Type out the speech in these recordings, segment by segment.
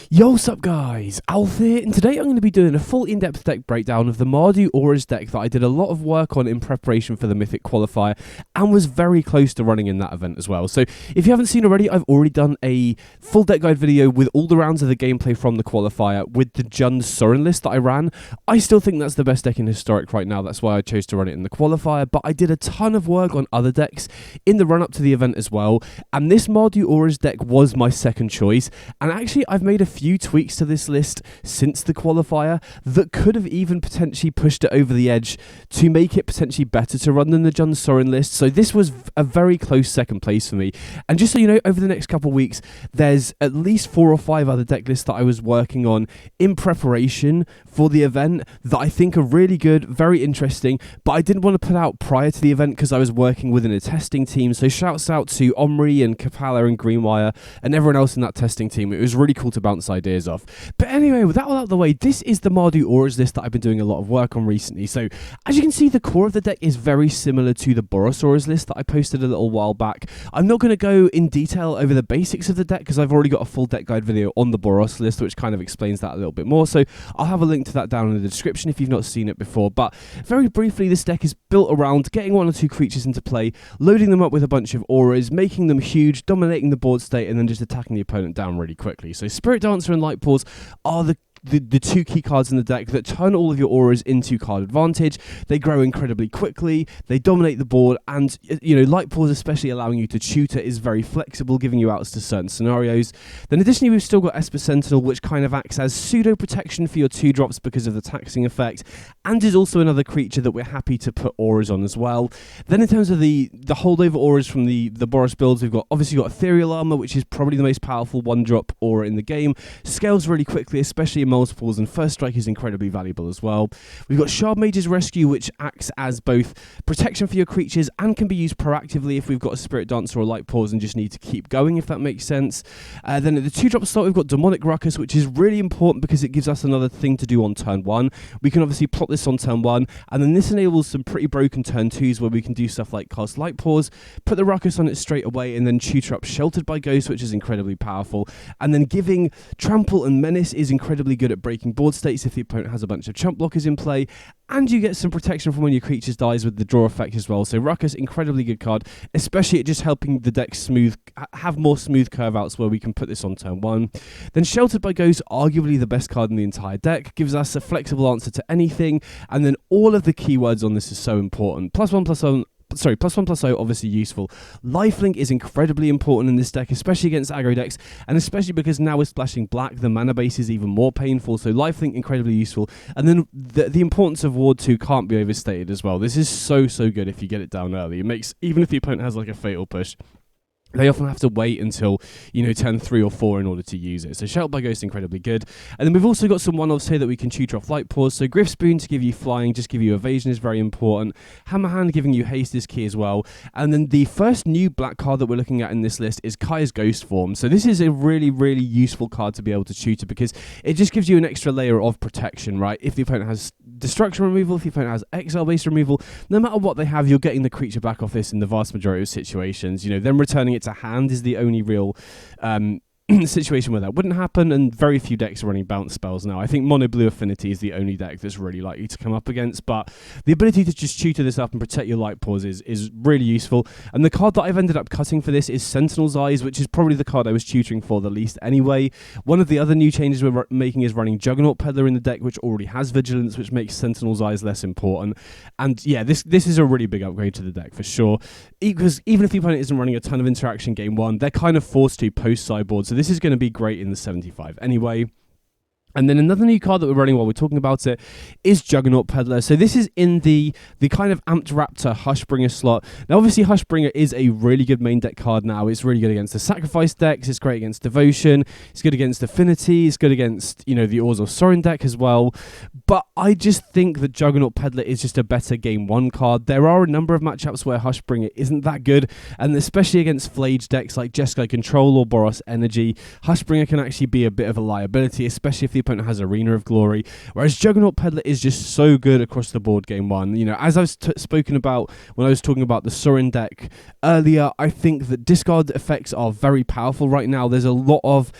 Yo, what's up guys, Alf here, and today I'm going to be doing a full in-depth deck breakdown of the Mardu Aura's deck that I did a lot of work on in preparation for the Mythic Qualifier and was very close to running in that event as well. So if you haven't seen already, I've already done a full deck guide video with all the rounds of the gameplay from the Qualifier with the Sorin list that I ran. I still think that's the best deck in Historic right now, that's why I chose to run it in the Qualifier, but I did a ton of work on other decks in the run-up to the event as well, and this Mardu Aura's deck was my second choice, and actually I've made a few tweaks to this list since the Qualifier that could have even potentially pushed it over the edge to make it potentially better to run than the Sorin list. So this was a very close second place for me. And just so you know, over the next couple of weeks, there's at least 4 or 5 other deck lists that I was working on in preparation for the event that I think are really good, very interesting, but I didn't want to put out prior to the event because I was working within a testing team. So shouts out to Omri and Kapala and Greenwire and everyone else in that testing team. It was really cool to bounce ideas off. But anyway, with that all out of the way, this is the Mardu Aura's list that I've been doing a lot of work on recently. So as you can see, the core of the deck is very similar to the Boros Aura's list that I posted a little while back. I'm not going to go in detail over the basics of the deck because I've already got a full deck guide video on the Boros list which kind of explains that a little bit more. So I'll have a link to that down in the description if you've not seen it before. But very briefly, this deck is built around getting 1 or 2 creatures into play, loading them up with a bunch of auras, making them huge, dominating the board state, and then just attacking the opponent down really quickly. So Spirit Dancer and Light Pause are the 2 key cards in the deck that turn all of your auras into card advantage. They grow incredibly quickly, they dominate the board, and Light Pause, especially allowing you to tutor, is very flexible, giving you outs to certain scenarios. Then additionally, we've still got Esper Sentinel, which kind of acts as pseudo protection for your 2-drops because of the taxing effect, and is also another creature that we're happy to put auras on as well. Then in terms of the holdover auras from the Boros builds, we've obviously got Ethereal Armor, which is probably the most powerful 1-drop aura in the game. Scales really quickly, especially in multiples, and First Strike is incredibly valuable as well. We've got Shard Mage's Rescue, which acts as both protection for your creatures and can be used proactively if we've got a Spirit Dancer or Light Pause and just need to keep going, if that makes sense. Then at the 2-drop slot, we've got Demonic Ruckus, which is really important because it gives us another thing to do on turn 1. We can obviously plot this on turn 1, and then this enables some pretty broken turn 2s where we can do stuff like cast Light Pause, put the Ruckus on it straight away, and then tutor up Sheltered by Ghost, which is incredibly powerful. And then giving Trample and Menace is incredibly good at breaking board states if the opponent has a bunch of chump blockers in play, and you get some protection from when your creature dies with the draw effect as well. So Ruckus, incredibly good card, especially at just helping the deck have more smooth curve outs where we can put this on turn 1. Then Sheltered by Ghost, arguably the best card in the entire deck, gives us a flexible answer to anything, and then all of the keywords on this is so important. +1/+0, obviously useful. Lifelink is incredibly important in this deck, especially against aggro decks, and especially because now we're splashing black, the mana base is even more painful, so Lifelink incredibly useful. And then the importance of Ward 2 can't be overstated as well. This is so good if you get it down early. It makes, even if the opponent has like a fatal push, they often have to wait until, turn 3 or 4 in order to use it. So Sheltered by Ghost, incredibly good. And then we've also got some one-offs here that we can tutor off Light Pause. So Griff Spoon to give you flying, just give you evasion is very important. Hammer Hand giving you haste is key as well. And then the first new black card that we're looking at in this list is Kaya's Ghost Form. So this is a really useful card to be able to tutor because it just gives you an extra layer of protection, right? If the opponent has destruction removal, if the opponent has exile-based removal, no matter what they have, you're getting the creature back off this in the vast majority of situations. Them returning it to hand is the only real situation where that wouldn't happen, and very few decks are running bounce spells now. I think Mono Blue Affinity is the only deck that's really likely to come up against, but the ability to just tutor this up and protect your Light Pause is really useful. And the card that I've ended up cutting for this is Sentinel's Eyes, which is probably the card I was tutoring for the least anyway. One of the other new changes we're making is running Juggernaut Peddler in the deck, which already has Vigilance, which makes Sentinel's Eyes less important. And yeah, this is a really big upgrade to the deck for sure, because even if the opponent isn't running a ton of interaction game 1, they're kind of forced to post-sideboard, so this is going to be great in the 75 anyway. And then another new card that we're running while we're talking about it is Juggernaut Peddler. So this is in the kind of Amped Raptor Hushbringer slot. Now obviously Hushbringer is a really good main deck card now. It's really good against the Sacrifice decks. It's great against Devotion. It's good against Affinity. It's good against, the Orzhov Sorin deck as well. But I just think that Juggernaut Peddler is just a better game 1 card. There are a number of matchups where Hushbringer isn't that good, and especially against Flage decks like Jeskai Control or Boros Energy, Hushbringer can actually be a bit of a liability, especially if the opponent has Arena of Glory, whereas Juggernaut Peddler is just so good across the board game one. You know, as I've spoken about when I was talking about the Sorin deck earlier, I think that discard effects are very powerful right now. There's a lot of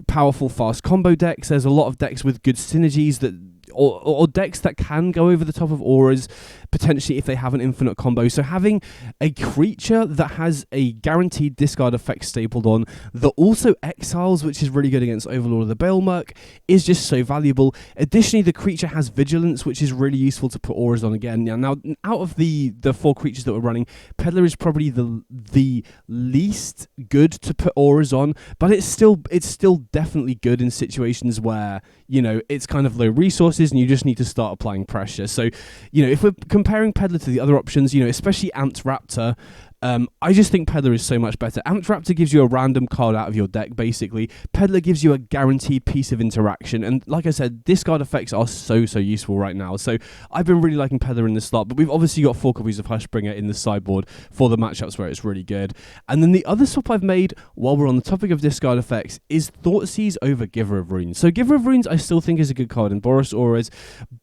powerful fast combo decks. There's a lot of decks with good synergies that or decks that can go over the top of auras, potentially if they have an infinite combo. So having a creature that has a guaranteed discard effect stapled on, that also exiles, which is really good against Overlord of the Baelmerk, is just so valuable. Additionally, the creature has Vigilance, which is really useful to put auras on again. Now out of the 4 creatures that we're running, Peddler is probably the least good to put auras on, but it's still definitely good in situations where, you know, it's kind of low resources and you just need to start applying pressure. So, you know, if we're comparing Peddler to the other options, you know, especially Amped Raptor, I just think Peddler is so much better. Amped Raptor gives you a random card out of your deck, basically. Peddler gives you a guaranteed piece of interaction. And like I said, discard effects are so useful right now. So I've been really liking Peddler in the slot, but we've obviously got 4 copies of Hushbringer in the sideboard for the matchups where it's really good. And then the other swap I've made, while we're on the topic of discard effects, is Thoughtseize over Giver of Runes. So Giver of Runes I still think is a good card in Boros Auras,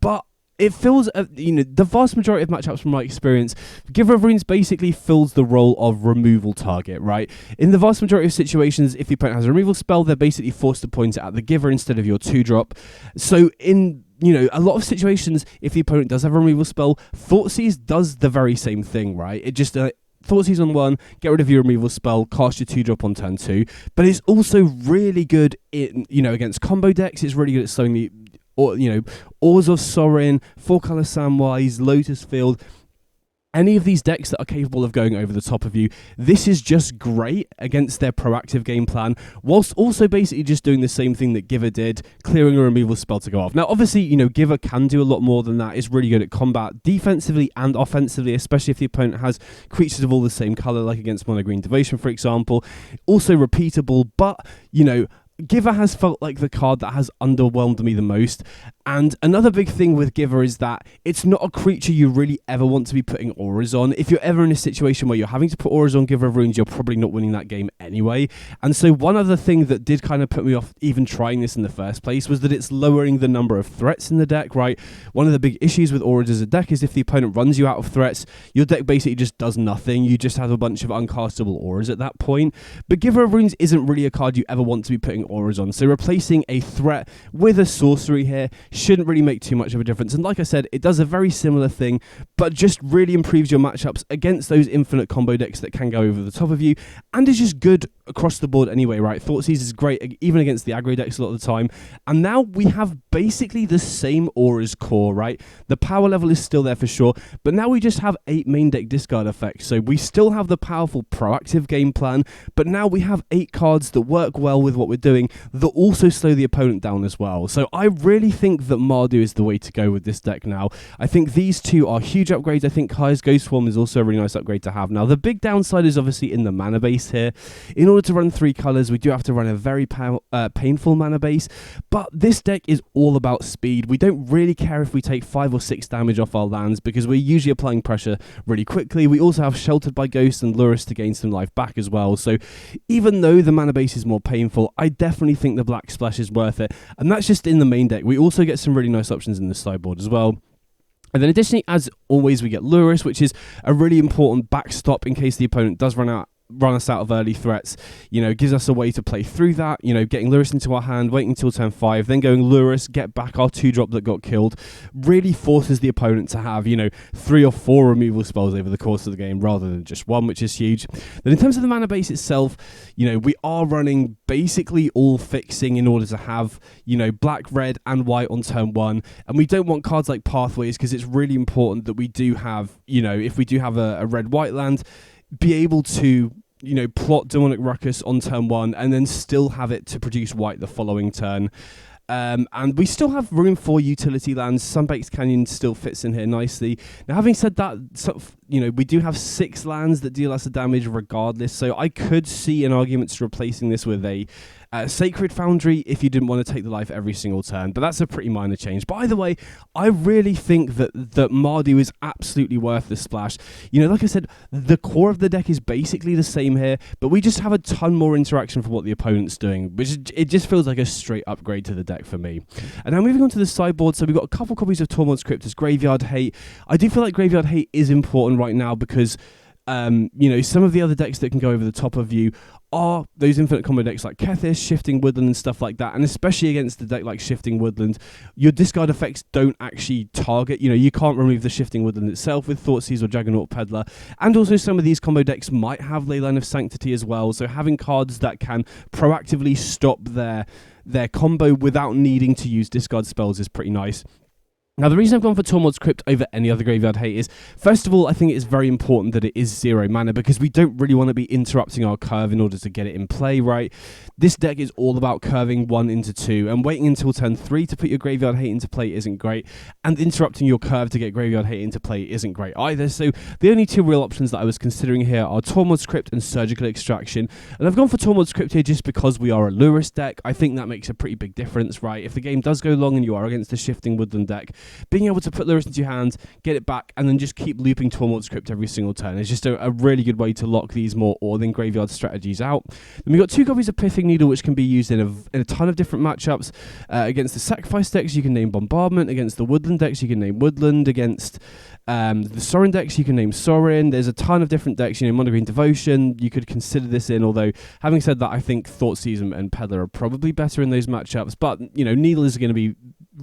but it fills, you know, the vast majority of matchups from my experience, Giver of Runes basically fills the role of removal target, right? In the vast majority of situations, if the opponent has a removal spell, they're basically forced to point it at the Giver instead of your 2-drop. So in, you know, a lot of situations, if the opponent does have a removal spell, Thoughtseize does the very same thing, right? It just... Thoughtseize on 1, get rid of your removal spell, cast your 2-drop on turn 2. But it's also really good in, you know, against combo decks. It's really good at slowing the, or, you know, Orzhov Sorin, 4-color Samwise, Lotus Field. Any of these decks that are capable of going over the top of you, this is just great against their proactive game plan, whilst also basically just doing the same thing that Giver did, clearing a removal spell to go off. Now, obviously, you know, Giver can do a lot more than that. It's really good at combat, defensively and offensively, especially if the opponent has creatures of all the same color, like against Mono Green Devotion, for example. Also repeatable, but, you know, Giver has felt like the card that has underwhelmed me the most. And another big thing with Giver is that it's not a creature you really ever want to be putting auras on. If you're ever in a situation where you're having to put auras on Giver of Runes, you're probably not winning that game anyway. And so one other thing that did kind of put me off even trying this in the first place was that it's lowering the number of threats in the deck, right? One of the big issues with auras as a deck is if the opponent runs you out of threats, your deck basically just does nothing. You just have a bunch of uncastable auras at that point. But Giver of Runes isn't really a card you ever want to be putting auras on. So replacing a threat with a sorcery here shouldn't really make too much of a difference. And like I said, it does a very similar thing, but just really improves your matchups against those infinite combo decks that can go over the top of you, and is just good across the board anyway, right? Thoughtseize is great even against the aggro decks a lot of the time. And now we have basically the same auras core, right? The power level is still there for sure, but now we just have 8 main deck discard effects. So we still have the powerful proactive game plan, but now we have 8 cards that work well with what we're doing that also slow the opponent down as well. So I really think that Mardu is the way to go with this deck now. I think these two are huge upgrades. I think Kai's Ghost Form is also a really nice upgrade to have. Now, the big downside is obviously in the mana base here. In order to run 3 colors, we do have to run a very painful mana base, but this deck is all about speed. We don't really care if we take 5 or 6 damage off our lands because we're usually applying pressure really quickly. We also have Sheltered by Ghost and Lurrus to gain some life back as well. So even though the mana base is more painful, I definitely think the Black Splash is worth it. And that's just in the main deck. We also get some really nice options in the sideboard as well. And then additionally, as always, we get Lurrus, which is a really important backstop in case the opponent does run us out of early threats. You know, gives us a way to play through that, you know, getting Lurrus into our hand, waiting until turn 5, then going Lurrus, get back our 2-drop that got killed, really forces the opponent to have, you know, 3 or 4 removal spells over the course of the game rather than just 1, which is huge. Then in terms of the mana base itself, you know, we are running basically all fixing in order to have, you know, black, red and white on turn 1, and we don't want cards like Pathways because it's really important that we do have, you know, if we do have a red-white land, be able to, you know, plot Demonic Ruckus on turn 1 and then still have it to produce white the following turn. And we still have room for utility lands. Sunbaked Canyon still fits in here nicely. Now, having said that, we do have 6 lands that deal us a damage regardless, so I could see an argument to replacing this with a Sacred Foundry if you didn't want to take the life every single turn, but that's a pretty minor change. By the way, I really think that Mardu is absolutely worth the splash. Like I said, the core of the deck is basically the same here, but we just have a ton more interaction for what the opponent's doing, which it just feels like a straight upgrade to the deck for me. And now moving on to the sideboard, so we've got a couple copies of Tormod's Crypt as Graveyard Hate. I do feel like Graveyard Hate is important right now because some of the other decks that can go over the top of you are those infinite combo decks like Kethis, Shifting Woodland and stuff like that, and especially against a deck like Shifting Woodland, your discard effects don't actually target, you can't remove the Shifting Woodland itself with Thoughtseize or Juggernaut Peddler, and also some of these combo decks might have Leyline of Sanctity as well, so having cards that can proactively stop their combo without needing to use discard spells is pretty nice. Now, the reason I've gone for Tormod's Crypt over any other Graveyard Hate is, first of all, I think it is very important that it is 0 mana because we don't really want to be interrupting our curve in order to get it in play, right? This deck is all about curving 1 into 2, and waiting until turn 3 to put your Graveyard Hate into play isn't great, and interrupting your curve to get Graveyard Hate into play isn't great either. So the only 2 real options that I was considering here are Tormod's Crypt and Surgical Extraction, and I've gone for Tormod's Crypt here just because we are a Lurrus deck. I think that makes a pretty big difference, right? If the game does go long and you are against a Shifting Woodland deck, being able to put Lurrus into your hand, get it back, and then just keep looping Tormod's Crypt every single turn is just a really good way to lock these more All-in graveyard strategies out. Then we've got 2 copies of Pithing Needle, which can be used in a ton of different matchups. Against the Sacrifice decks, you can name Bombardment. Against the Woodland decks, you can name Woodland. Against the Sorin decks, you can name Sorin. There's a ton of different decks. Mono Green Devotion, you could consider this in, although having said that, I think Thoughtseize and Peddler are probably better in those matchups, but Needle is going to be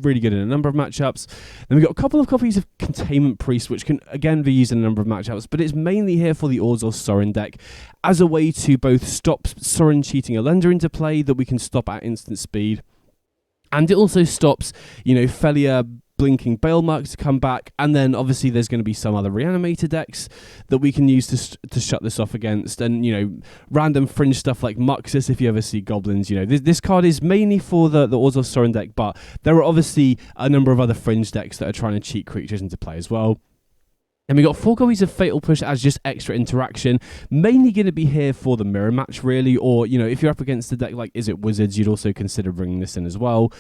really good in a number of matchups. Then we've got a couple of copies of Containment Priest, which can again be used in a number of matchups, but it's mainly here for the Orzhov Sorin deck as a way to both stop Sorin cheating a lender into play that we can stop at instant speed, and it also stops, Felia blinking Balemark to come back, and then obviously there's going to be some other Reanimator decks that we can use to shut this off against, and random fringe stuff like Muxus if you ever see goblins. This card is mainly for the Orzhov Sorin deck, but there are obviously a number of other fringe decks that are trying to cheat creatures into play as well. And we got 4 copies of Fatal Push as just extra interaction, mainly going to be here for the mirror match, really, or, if you're up against a deck like Is It Wizards, you'd also consider bringing this in as well.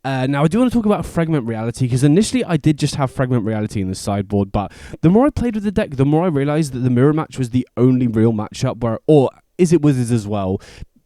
Now, I do want to talk about Fragment Reality, because initially I did just have Fragment Reality in the sideboard, but the more I played with the deck, the more I realised that the mirror match was the only real matchup or Is It Wizards as well,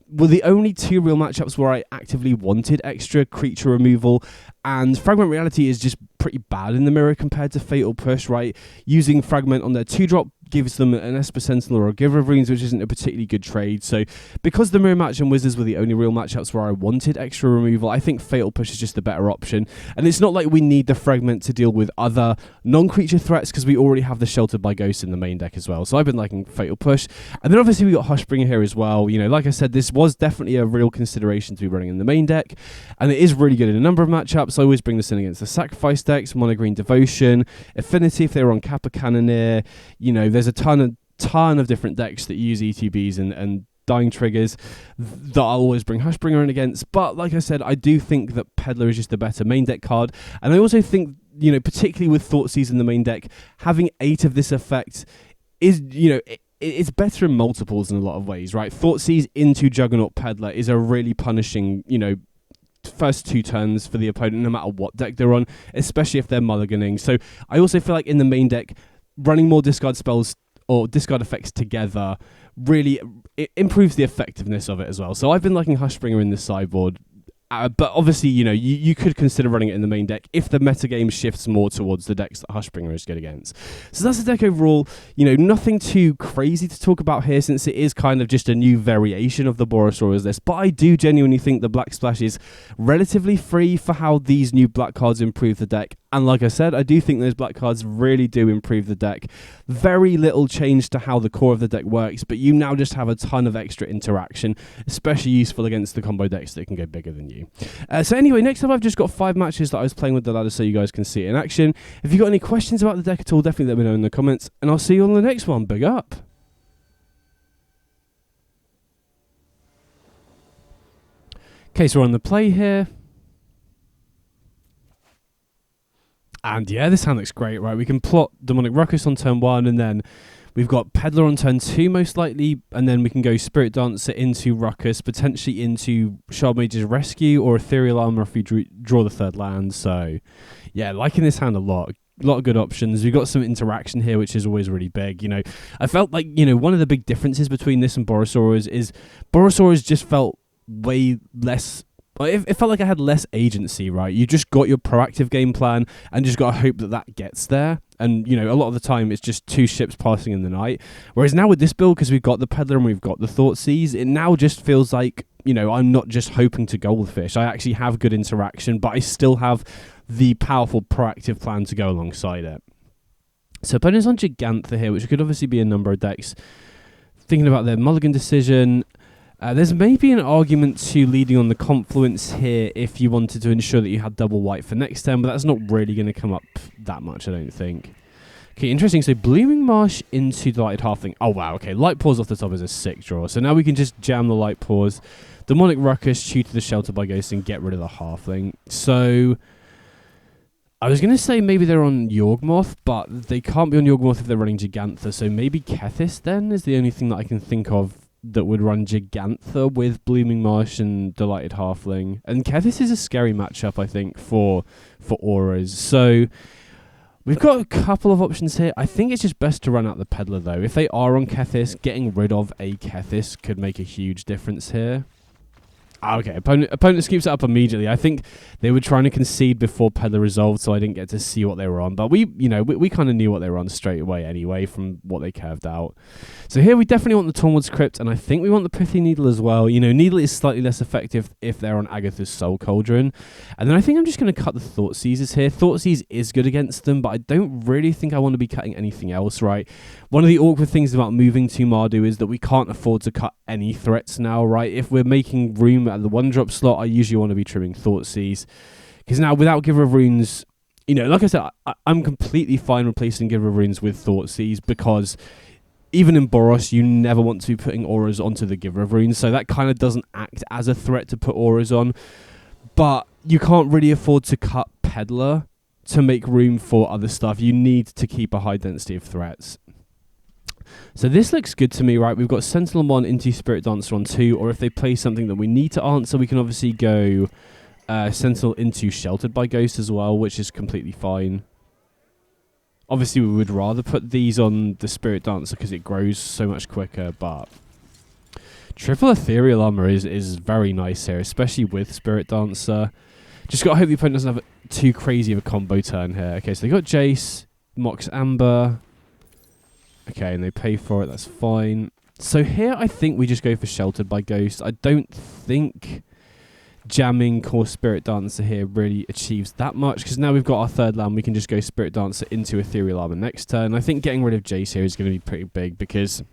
were the only 2 real matchups where I actively wanted extra creature removal, and Fragment Reality is just pretty bad in the mirror compared to Fatal Push, right? Using Fragment on their 2-drop gives them an Esper Sentinel or a Giver of Runes, which isn't a particularly good trade. So because the mirror match and Wizards were the only real matchups where I wanted extra removal, I think Fatal Push is just the better option. And it's not like we need the Fragment to deal with other non-creature threats, because we already have the Sheltered by Ghosts in the main deck as well. So I've been liking Fatal Push. And then obviously we got Hushbringer here as well. Like I said, this was definitely a real consideration to be running in the main deck, and it is really good in a number of matchups. I always bring this in against the Sacrifice decks, Mono Green Devotion, Affinity if they were on Kappa Cannoneer. There's a ton of different decks that use ETBs and dying triggers that I'll always bring Hushbringer in against. But like I said, I do think that Peddler is just a better main deck card, and I also think, particularly with Thoughtseize in the main deck, having 8 of this effect is, it's better in multiples in a lot of ways, right? Thoughtseize into Juggernaut Peddler is a really punishing, first 2 turns for the opponent, no matter what deck they're on, especially if they're mulliganing. So I also feel like in the main deck, running more discard spells or discard effects together really it improves the effectiveness of it as well. So I've been liking Hushbringer in this sideboard. But obviously, you could consider running it in the main deck if the metagame shifts more towards the decks that Hushbringer is good against. So that's the deck overall. Nothing too crazy to talk about here, since it is kind of just a new variation of the Borosaurus list. But I do genuinely think the Black Splash is relatively free for how these new black cards improve the deck. And like I said, I do think those black cards really do improve the deck. Very little change to how the core of the deck works, but you now just have a ton of extra interaction, especially useful against the combo decks that can go bigger than you. So anyway, next up I've just got 5 matches that I was playing with the ladder so you guys can see it in action. If you've got any questions about the deck at all, definitely let me know in the comments, and I'll see you on the next one. Big up! Okay, so we're on the play here. And yeah, this hand looks great, right? We can plot Demonic Ruckus on turn 1, and then we've got Peddler on turn 2 most likely, and then we can go Spirit Dancer into Ruckus, potentially into Shard Mage's Rescue or Ethereal Armor if we draw the 3rd land. So yeah, liking this hand a lot. A lot of good options. We've got some interaction here, which is always really big. You know, I felt like, you know, one of the big differences between this and Borosaurus is Borosaurus just felt way less. It felt like I had less agency, right? You just got your proactive game plan and just got to hope that that gets there. And, you know, a lot of the time it's just 2 ships passing in the night. Whereas now with this build, because we've got the Peddler and we've got the Thoughtseize, it now just feels like, you know, I'm not just hoping to Goldfish. I actually have good interaction, but I still have the powerful proactive plan to go alongside it. So opponents on Gigantha here, which could obviously be a number of decks. Thinking about their mulligan decision, there's maybe an argument to leading on the Confluence here if you wanted to ensure that you had double white for next turn, but that's not really going to come up that much, I don't think. Okay, interesting. So Blooming Marsh into Delighted Halfling. Oh, wow. Okay, Light Pause off the top is a sick draw. So now we can just jam the Light Pause, Demonic Ruckus, tutor the Shelter by Ghost, and get rid of the Halfling. So I was going to say maybe they're on Yawgmoth, but they can't be on Yawgmoth if they're running Gigantha. So maybe Kethis then is the only thing that I can think of that would run Gigantha with Blooming Marsh and Delighted Halfling. And Kethis is a scary matchup, I think, for auras. So we've got a couple of options here. I think it's just best to run out the Peddler, though. If they are on Kethis, getting rid of a Kethis could make a huge difference here. Okay, opponent scoops it up immediately. I think they were trying to concede before Peddler resolved, so I didn't get to see what they were on. But we kind of knew what they were on straight away anyway from what they curved out. So here we definitely want the Tornwood's Crypt, and I think we want the Pithy Needle as well. You know, Needle is slightly less effective if they're on Agatha's Soul Cauldron. And then I think I'm just going to cut the Thoughtseizes here. Thoughtseize is good against them, but I don't really think I want to be cutting anything else, right? One of the awkward things about moving to Mardu is that we can't afford to cut any threats now, right? If we're making room at the 1-drop slot, I usually want to be trimming Thoughtseize. Because now, without Giver of Runes, you know, like I said, I'm completely fine replacing Giver of Runes with Thoughtseize, because even in Boros, you never want to be putting auras onto the Giver of Runes, so that kind of doesn't act as a threat to put auras on. But you can't really afford to cut Peddler to make room for other stuff. You need to keep a high density of threats. So this looks good to me, right? We've got Sentinel on 1 into Spirit Dancer on 2, or if they play something that we need to answer, we can obviously go Sentinel into Sheltered by Ghost as well, which is completely fine. Obviously, we would rather put these on the Spirit Dancer because it grows so much quicker, but Triple Ethereal Armor is very nice here, especially with Spirit Dancer. Just got to hope the opponent doesn't have too crazy of a combo turn here. Okay, so they got Jace, Mox Amber. Okay, and they pay for it, that's fine. So here I think we just go for Sheltered by Ghost. I don't think jamming Core Spirit Dancer here really achieves that much, because now we've got our 3rd land, we can just go Spirit Dancer into Ethereal Armor next turn. I think getting rid of Jace here is going to be pretty big, because,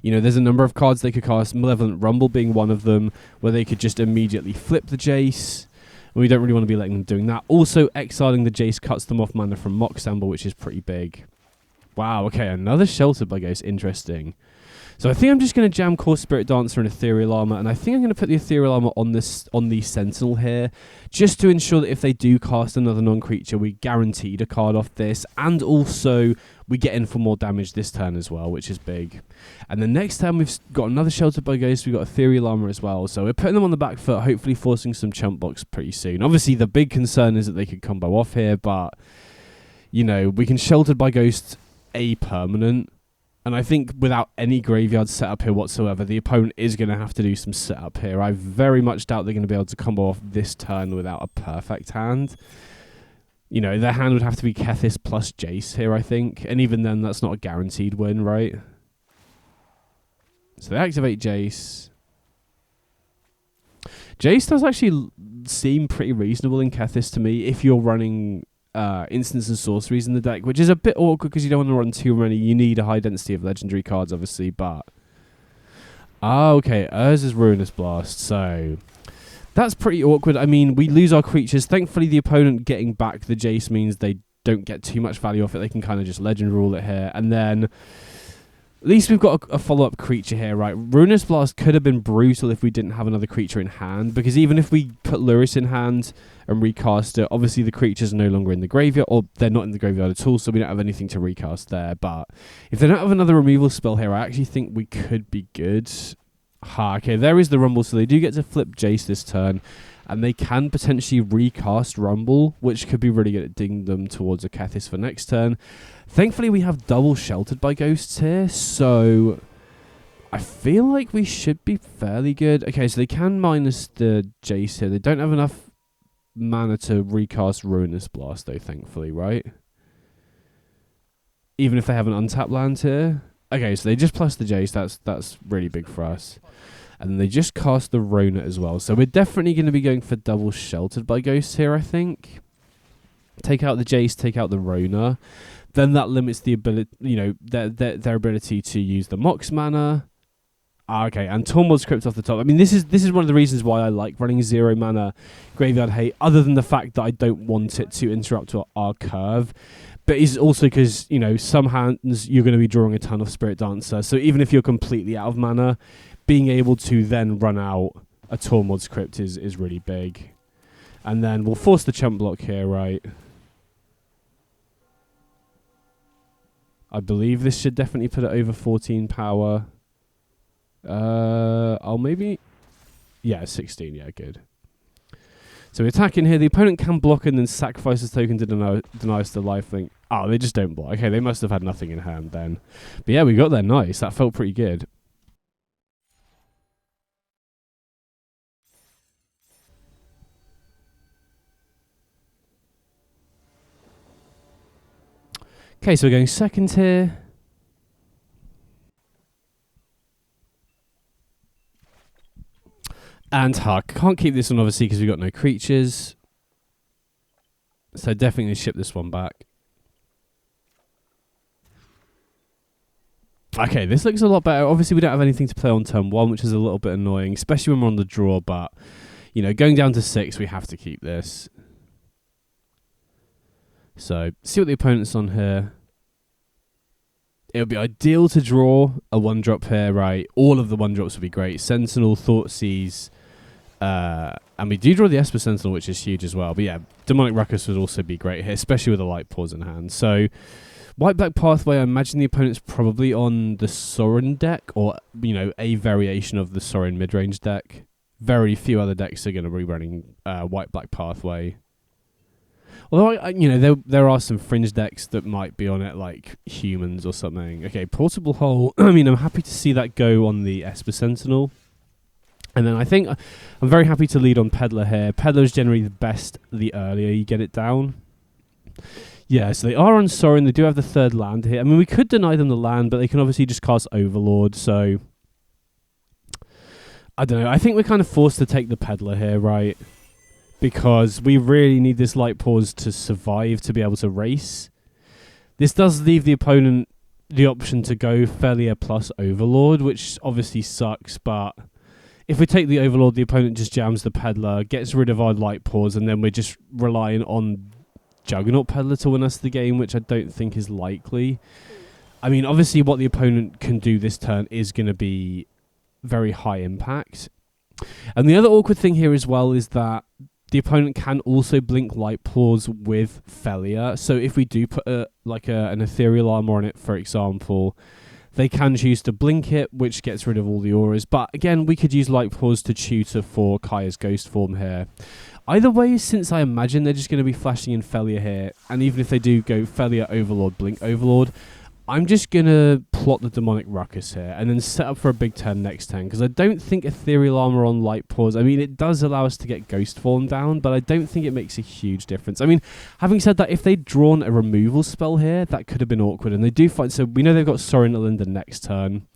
you know, there's a number of cards they could cast, Malevolent Rumble being one of them, where they could just immediately flip the Jace. We don't really want to be letting them doing that. Also, exiling the Jace cuts them off mana from Mox Amber, which is pretty big. Wow, okay, another Sheltered by Ghost, interesting. So I think I'm just going to jam Core Spirit Dancer and Ethereal Armor, and I think I'm going to put the Ethereal Armor on the Sentinel here, just to ensure that if they do cast another non-creature, we guaranteed a card off this, and also we get in for more damage this turn as well, which is big. And the next turn we've got another Sheltered by Ghost, we've got Ethereal Armor as well, so we're putting them on the back foot, hopefully forcing some chump blocks pretty soon. Obviously the big concern is that they could combo off here, but, you know, we can Sheltered by Ghost a permanent, and I think without any graveyard setup here whatsoever, the opponent is going to have to do some setup here. I very much doubt they're going to be able to combo off this turn without a perfect hand. You know, their hand would have to be Kethis plus Jace here, I think, and even then that's not a guaranteed win, right? So they activate Jace. Jace does actually seem pretty reasonable in Kethis to me if you're running instants and sorceries in the deck, which is a bit awkward because you don't want to run too many. You need a high density of legendary cards, obviously, but okay, Urza's Ruinous Blast, so that's pretty awkward. I mean, we lose our creatures. Thankfully, the opponent getting back the Jace means they don't get too much value off it. They can kind of just legend rule it here, and then At least we've got a follow-up creature here, right? Ruinous Blast could have been brutal if we didn't have another creature in hand, because even if we put Lurrus in hand and recast it, obviously the creatures are no longer in the graveyard, or they're not in the graveyard at all, so we don't have anything to recast there. But if they don't have another removal spell here, I actually think we could be good. Okay, there is the Rumble, so they do get to flip Jace this turn, and they can potentially recast Rumble, which could be really good at dinging them towards a Kethis for next turn. Thankfully, we have double Sheltered by Ghosts here, so I feel like we should be fairly good. Okay, so they can minus the Jace here. They don't have enough mana to recast Ruinous Blast, though, thankfully, right? Even if they have an untapped land here. Okay, so they just plus the Jace. That's really big for us. And they just cast the Rona as well. So we're definitely going to be going for double Sheltered by Ghosts here, I think. Take out the Jace, take out the Rona. Then that limits the ability, their ability to use the Mox mana. Okay, and Tormod's Crypt off the top. I mean, this is one of the reasons why I like running 0 mana Graveyard Hate, other than the fact that I don't want it to interrupt our curve. But it's also because, some hands you're going to be drawing a ton of Spirit Dancer. So even if you're completely out of mana, being able to then run out a Tormod's Crypt is really big. And then we'll force the chump block here, right? I believe this should definitely put it over 14 power. I'll maybe... Yeah, 16. Yeah, good. So we're attacking here. The opponent can block and then sacrifice this token to deny us the lifelink. Oh, they just don't block. Okay, they must have had nothing in hand then. But yeah, we got there nice. That felt pretty good. Okay, so we're going second here. And can't keep this one, obviously, because we've got no creatures. So definitely ship this one back. Okay, this looks a lot better. Obviously, we don't have anything to play on turn 1, which is a little bit annoying, especially when we're on the draw. But, going down to 6, we have to keep this. So, see what the opponent's on here. It would be ideal to draw a 1-drop here, right? All of the 1-drops would be great. Sentinel, Thoughtseize, and we do draw the Esper Sentinel, which is huge as well. But yeah, Demonic Ruckus would also be great here, especially with a Light Pause in hand. So, White-Black Pathway, I imagine the opponent's probably on the Sorin deck, or, a variation of the Sorin mid-range deck. Very few other decks are going to be running White-Black Pathway. Although, there are some fringe decks that might be on it, like Humans or something. Okay, Portable Hole. I'm happy to see that go on the Esper Sentinel. And then I think I'm very happy to lead on Peddler here. Peddler is generally the best the earlier you get it down. Yeah, so they are on Sorin. They do have the 3rd land here. I mean, we could deny them the land, but they can obviously just cast Overlord. So, I don't know. I think we're kind of forced to take the Peddler here, right? Because we really need this Light Pause to survive to be able to race. This does leave the opponent the option to go Felia plus Overlord, which obviously sucks, but if we take the Overlord, the opponent just jams the Peddler, gets rid of our Light Pause, and then we're just relying on Juggernaut Peddler to win us the game, which I don't think is likely. I mean, obviously what the opponent can do this turn is going to be very high impact. And the other awkward thing here as well is that the opponent can also blink Light Pause with Felia. So if we do put an Ethereal Armor on it, for example, they can choose to blink it, which gets rid of all the auras. But again, we could use Light Pause to tutor for Kaya's Ghost form here. Either way, since I imagine they're just going to be flashing in Felia here, and even if they do go Felia Overlord, blink Overlord, I'm just going to plot the Demonic Ruckus here and then set up for a big turn next turn, because I don't think Ethereal Armor on Light Pause, I mean, it does allow us to get Ghost Form down, but I don't think it makes a huge difference. I mean, having said that, if they'd drawn a removal spell here, that could have been awkward, and they do find, so we know they've got Sorin Alinda next turn.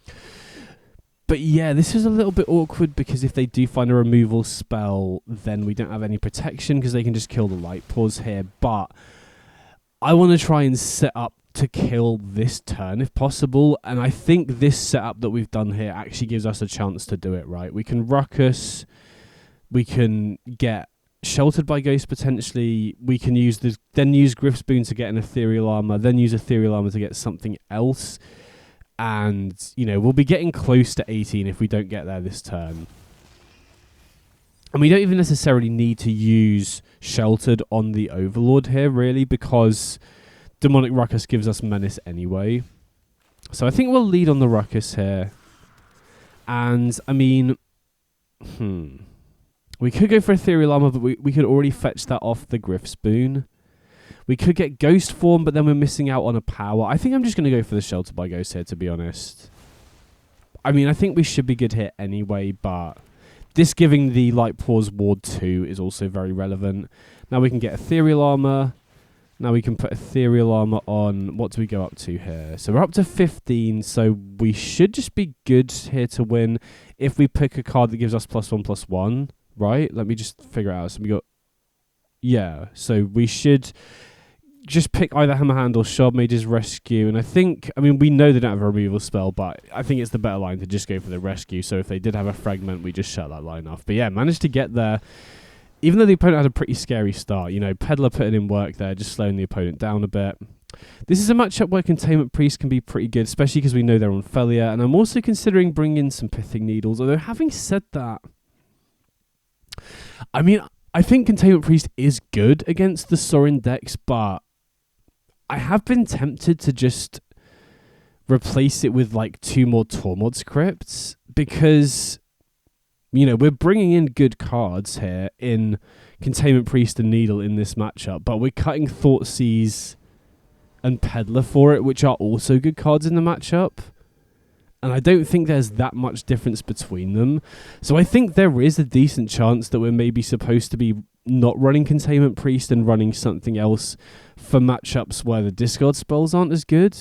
But yeah, this is a little bit awkward, because if they do find a removal spell, then we don't have any protection, because they can just kill the Light Pause here, but I want to try and set up to kill this turn if possible, and I think this setup that we've done here actually gives us a chance to do it, right? We can Ruckus, we can get Sheltered by Ghost potentially, we can use then use Griff's Boon to get an Ethereal Armor, then use Ethereal Armor to get something else, And, you know, we'll be getting close to 18 if we don't get there this turn. And we don't even necessarily need to use Sheltered on the Overlord here, really, because Demonic Ruckus gives us Menace anyway. So I think we'll lead on the Ruckus here. And, I mean, we could go for Ethereal Armor, but we could already fetch that off the Griff Spoon. We could get Ghost Form, but then we're missing out on a power. I think I'm just going to go for the Shelter by Ghost here, to be honest. I mean, I think we should be good here anyway, but this giving the Light Pause Ward 2 is also very relevant. Now we can get Ethereal Armor. Now we can put Ethereal Armor on. What do we go up to here? So we're up to 15, so we should just be good here to win if we pick a card that gives us +1/+1, right? Let me just figure it out. So we got... Yeah, so we should just pick either Hammer Hand or Shard Mage's Rescue. And I think, I mean, we know they don't have a removal spell, but I think it's the better line to just go for the Rescue. So if they did have a Fragment, we just shut that line off. But yeah, managed to get there. Even though the opponent had a pretty scary start, you know, Peddler putting in work there, just slowing the opponent down a bit. This is a matchup where Containment Priest can be pretty good, especially because we know they're on Felia. And I'm also considering bringing in some Pithing Needles. Although having said that, I mean, I think Containment Priest is good against the Sorin decks, but I have been tempted to just replace it with like 2 more Tormod scripts because, you know, we're bringing in good cards here in Containment Priest and Needle in this matchup, but we're cutting Thoughtseize and Peddler for it, which are also good cards in the matchup. And I don't think there's that much difference between them. So I think there is a decent chance that we're maybe supposed to be not running Containment Priest and running something else for matchups where the discard spells aren't as good.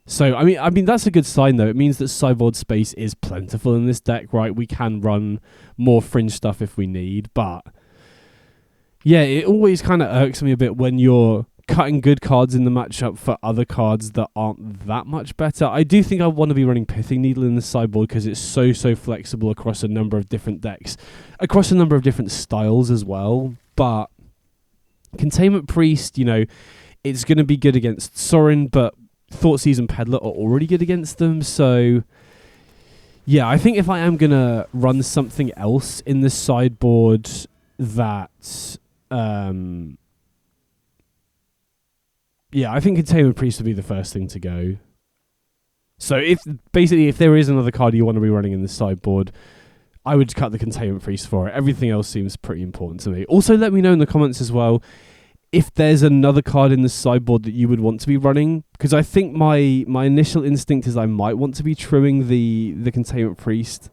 So, I mean that's a good sign, though. It means that sideboard space is plentiful in this deck, right? We can run more fringe stuff if we need. But, yeah, it always kind of irks me a bit when you're cutting good cards in the matchup for other cards that aren't that much better. I do think I want to be running Pithing Needle in the sideboard because it's so flexible across a number of different decks, across a number of different styles as well. But Containment Priest, you know, it's going to be good against Sorin, but Thoughtseize and Peddler are already good against them. So, yeah, I think if I am going to run something else in the sideboard that... yeah, I think Containment Priest would be the first thing to go. So if there is another card you want to be running in the sideboard, I would cut the Containment Priest for it. Everything else seems pretty important to me. Also, let me know in the comments as well if there's another card in the sideboard that you would want to be running, because I think my initial instinct is I might want to be trimming the Containment Priest.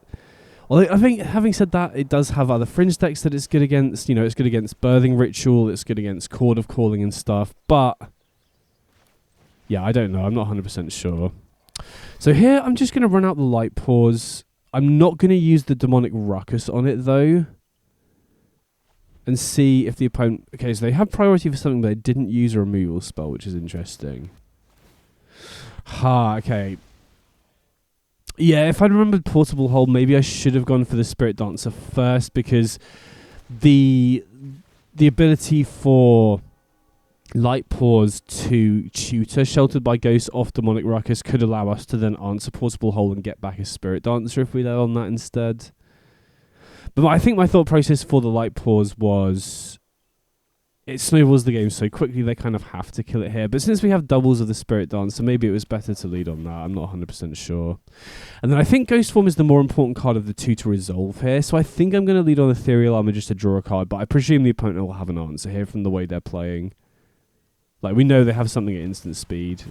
Although I think, having said that, it does have other fringe decks that it's good against. You know, it's good against Birthing Ritual, it's good against Chord of Calling and stuff, but... yeah, I don't know. I'm not 100% sure. So here, I'm just going to run out the Light Pause. I'm not going to use the Demonic Ruckus on it, though. And see if the opponent... okay, so they have priority for something, but they didn't use a removal spell, which is interesting. Okay. Yeah, if I'd remembered Portable Hold, maybe I should have gone for the Spirit Dancer first, because the ability for... Light Pause to tutor Sheltered by Ghost off Demonic Ruckus could allow us to then answer Portable Hole and get back a Spirit Dancer if we lay on that instead. But I think my thought process for the Light Pause was it snowballs the game so quickly they kind of have to kill it here. But since we have doubles of the Spirit Dancer, maybe it was better to lead on that. I'm not 100% sure. And then I think Ghost Form is the more important card of the two to resolve here. So I think I'm going to lead on Ethereal Armor just to draw a card. But I presume the opponent will have an answer here from the way they're playing. Like, we know they have something at instant speed.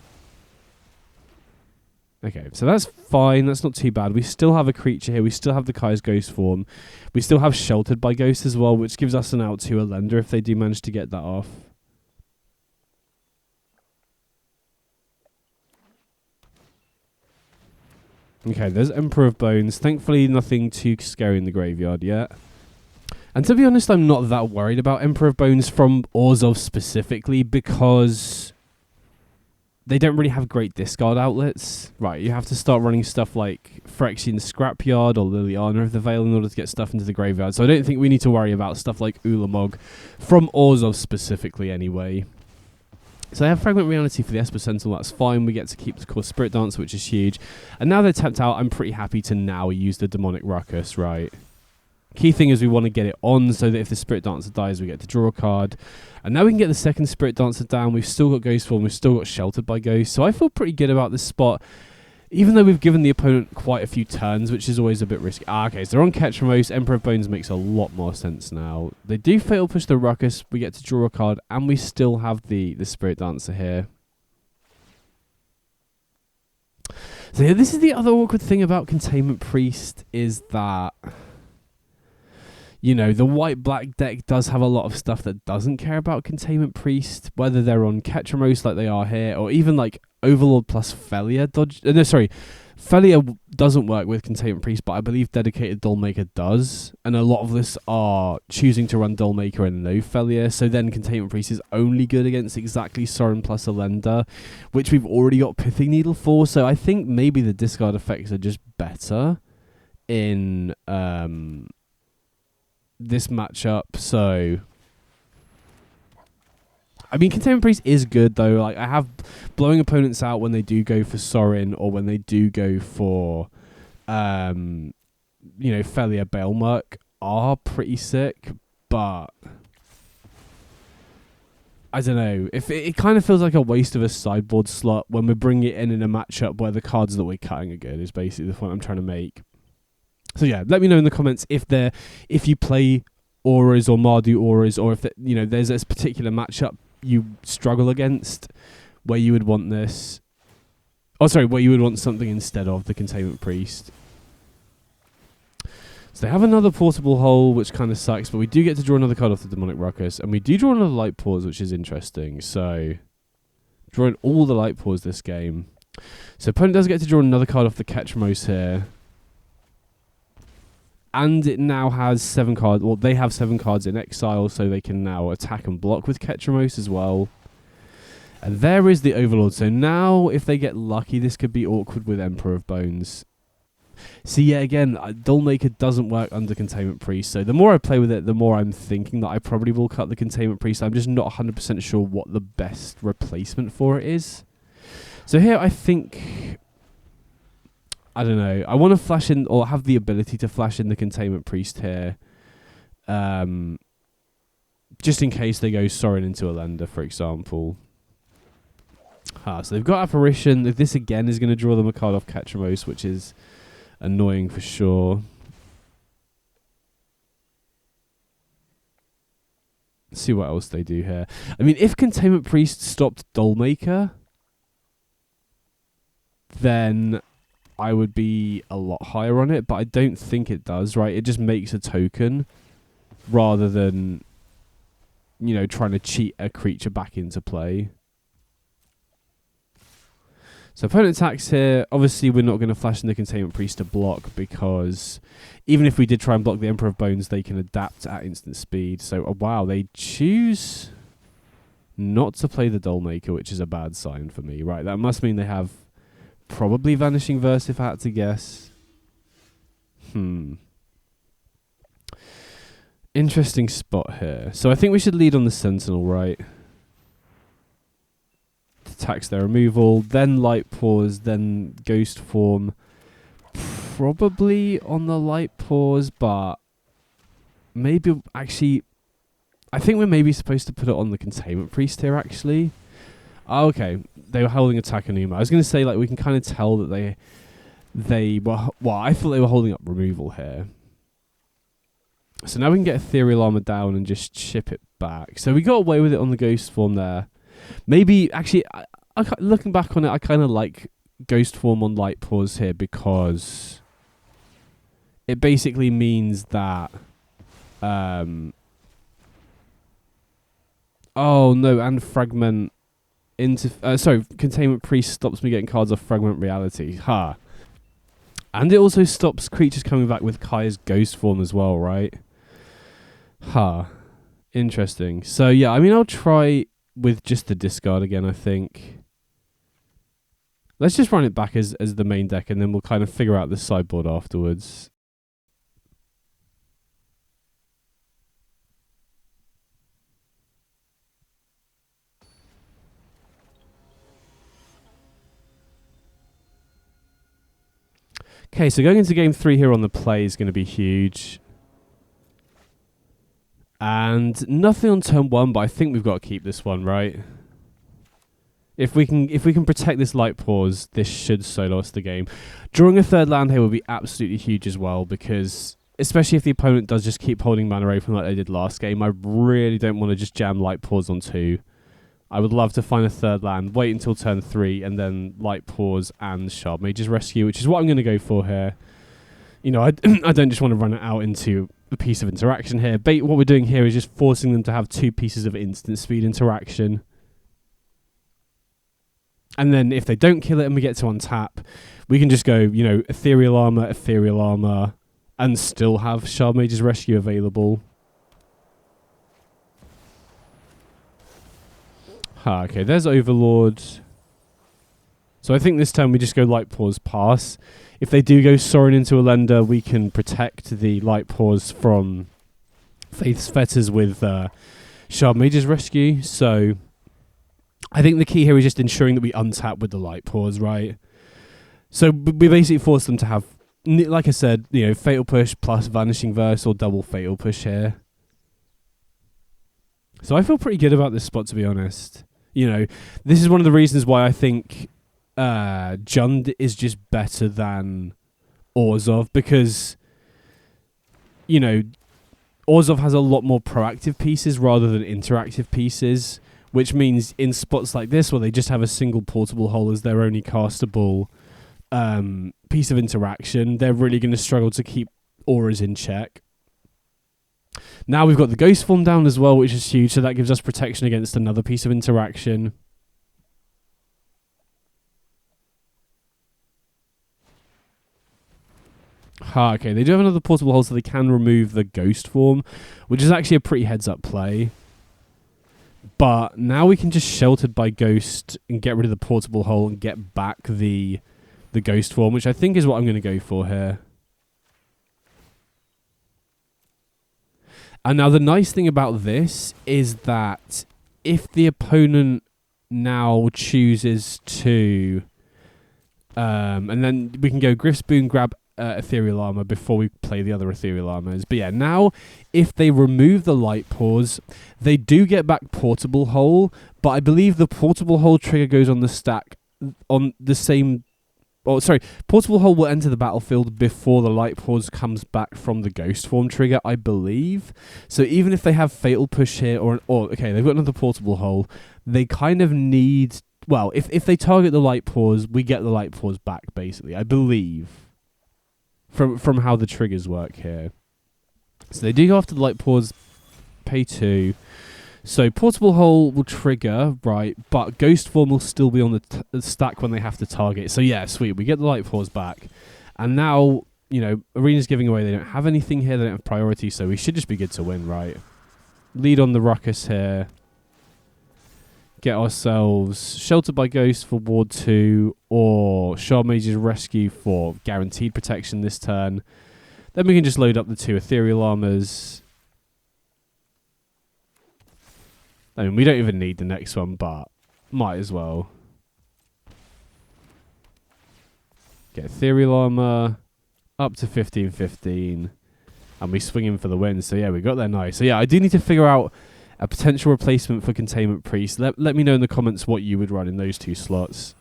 Okay, so that's fine. That's not too bad. We still have a creature here. We still have the Kai's Ghost Form. We still have Sheltered by Ghost as well, which gives us an out to a Lender if they do manage to get that off. Okay, there's Emperor of Bones. Thankfully, nothing too scary in the graveyard yet. And to be honest, I'm not that worried about Emperor of Bones from Orzhov specifically because they don't really have great discard outlets. Right, you have to start running stuff like Phyrexian Scrapyard or Liliana of the Veil in order to get stuff into the graveyard. So I don't think we need to worry about stuff like Ulamog from Orzhov specifically anyway. So they have Fragment Reality for the Esper Sentinel, that's fine. We get to keep the core Spirit Dancer, which is huge. And now they're tapped out, I'm pretty happy to now use the Demonic Ruckus, right? Key thing is we want to get it on so that if the Spirit Dancer dies, we get to draw a card. And now we can get the second Spirit Dancer down. We've still got Ghost Form, we've still got Sheltered by Ghost. So I feel pretty good about this spot, even though we've given the opponent quite a few turns, which is always a bit risky. Okay, so they're on Ketramose. Emperor of Bones makes a lot more sense now. They do fatal push the Ruckus. We get to draw a card, and we still have the Spirit Dancer here. So yeah, this is the other awkward thing about Containment Priest, is that, you know, the white-black deck does have a lot of stuff that doesn't care about Containment Priest, whether they're on Ketramose like they are here, or even like Overlord plus Felia dodge. No, sorry. Felia doesn't work with Containment Priest, but I believe Dedicated Dullmaker does. And a lot of this are choosing to run Dullmaker and no Felia. So then Containment Priest is only good against exactly Sorin plus Elenda, which we've already got Pithing Needle for. So I think maybe the discard effects are just better in this matchup. So I mean, Containment Priest is good though. Like, I have blowing opponents out when they do go for Sorin, or when they do go for you know, Felia Bailmerk are pretty sick, but I don't know. If it kind of feels like a waste of a sideboard slot when we bring it in a matchup where the cards that we're cutting are good, is basically the point I'm trying to make. So yeah, let me know in the comments if you play auras or Mardu auras, or if you know, there's this particular matchup you struggle against where you would want this. Oh, sorry, where you would want something instead of the Containment Priest. So they have another Portable Hole, which kind of sucks, but we do get to draw another card off the Demonic Ruckus, and we do draw another Light Pause, which is interesting. So drawing all the Light Pause this game. So opponent does get to draw another card off the Ketramose here. And it now has 7 cards. Well, they have 7 cards in exile, so they can now attack and block with Ketramose as well. And there is the Overlord. So now, if they get lucky, this could be awkward with Emperor of Bones. See, yeah, again, Dullmaker doesn't work under Containment Priest. So the more I play with it, the more I'm thinking that I probably will cut the Containment Priest. I'm just not 100% sure what the best replacement for it is. So here, I think, I don't know. I want to flash in, or have the ability to flash in the Containment Priest here. Just in case they go Sorin into Elenda, for example. So they've got Apparition. This again is going to draw them a card off Ketramose, which is annoying for sure. Let's see what else they do here. I mean, if Containment Priest stopped Dullmaker, then I would be a lot higher on it, but I don't think it does, right? It just makes a token rather than, you know, trying to cheat a creature back into play. So opponent attacks here. Obviously, we're not going to flash in the Containment Priest to block, because even if we did try and block the Emperor of Bones, they can adapt at instant speed. So, oh, wow, they choose not to play the Dullmaker, which is a bad sign for me, right? That must mean they have probably Vanishing Verse, if I had to guess. Interesting spot here. So I think we should lead on the Sentinel, right? Attacks their removal, then Light Pause, then Ghost Form. Probably on the Light Pause, but maybe, actually, I think we're maybe supposed to put it on the Containment Priest here, actually. Oh, okay, they were holding Attack and Uma. I was going to say, like, we can kind of tell that they were, well, I thought they were holding up removal here. So now we can get Ethereal Armor down and just chip it back. So we got away with it on the Ghost Form there. Maybe, actually, looking back on it, I kind of like Ghost Form on Light Pause here, because it basically means that oh no, and Fragment into Containment Priest stops me getting cards off Fragment Reality. And it also stops creatures coming back with Kai's Ghost Form as well, right? Interesting. So yeah, I mean, I'll try with just the discard again, I think. Let's just run it back as the main deck, and then we'll kind of figure out the sideboard afterwards. Okay, so going into game 3 here on the play is going to be huge. And nothing on turn 1, but I think we've got to keep this one, right? If we can protect this light pause, this should solo us the game. Drawing a third land here would be absolutely huge as well, because especially if the opponent does just keep holding mana open like they did last game, I really don't want to just jam light pause on 2. I would love to find a third land, wait until turn 3, and then light pause and Shard Mage's Rescue, which is what I'm going to go for here. You know, I don't just want to run it out into a piece of interaction here. What we're doing here is just forcing them to have 2 pieces of instant speed interaction. And then if they don't kill it and we get to untap, we can just go, you know, Ethereal Armor, and still have Shard Mage's Rescue available. Okay, there's Overlord. So I think this turn we just go Light Pause, pass. If they do go Sorin into a lender, we can protect the Light Pause from Faith's Fetters with Shard Mage's Rescue. So I think the key here is just ensuring that we untap with the Light Pause, right? So we basically force them to have, like I said, you know, Fatal Push plus Vanishing Verse or double Fatal Push here. So I feel pretty good about this spot, to be honest. You know, this is one of the reasons why I think Jund is just better than Orzhov, because, you know, Orzhov has a lot more proactive pieces rather than interactive pieces, which means in spots like this where they just have a single portable hole as their only castable piece of interaction, they're really going to struggle to keep auras in check. Now we've got the Ghost Form down as well, which is huge, so that gives us protection against another piece of interaction. Okay, they do have another portable hole, so they can remove the Ghost Form, which is actually a pretty heads-up play. But now we can just Sheltered by Ghost and get rid of the portable hole and get back the Ghost Form, which I think is what I'm going to go for here. And now the nice thing about this is that if the opponent now chooses to, and then we can go Griff Spoon, grab Ethereal Armor before we play the other Ethereal Armors. But yeah, now if they remove the Light Pause, they do get back Portable Hole, but I believe the Portable Hole trigger goes on the stack on the same... Oh, sorry, Portable Hole will enter the battlefield before the Light Pause comes back from the Ghost Form trigger, I believe. So even if they have Fatal Push here, or okay, they've got another Portable Hole, they kind of need... Well, if they target the Light Pause, we get the Light Pause back, basically, I believe, from how the triggers work here. So they do go after the Light Pause, pay 2. So Portable Hole will trigger, right, but Ghost Form will still be on the stack when they have to target. So yeah, sweet, we get the Light Pause back. And now, you know, Arena's giving away, they don't have anything here, they don't have priority, so we should just be good to win, right? Lead on the Ruckus here. Get ourselves Sheltered by Ghost for Ward 2, or Shard Mage's Rescue for guaranteed protection this turn. Then we can just load up the 2 Ethereal Armors. I mean, we don't even need the next one, but might as well. Get Ethereal Armor up to 15-15, and we swing in for the win. So yeah, we got there nice. So yeah, I do need to figure out a potential replacement for Containment Priest. Let me know in the comments what you would run in those 2 slots.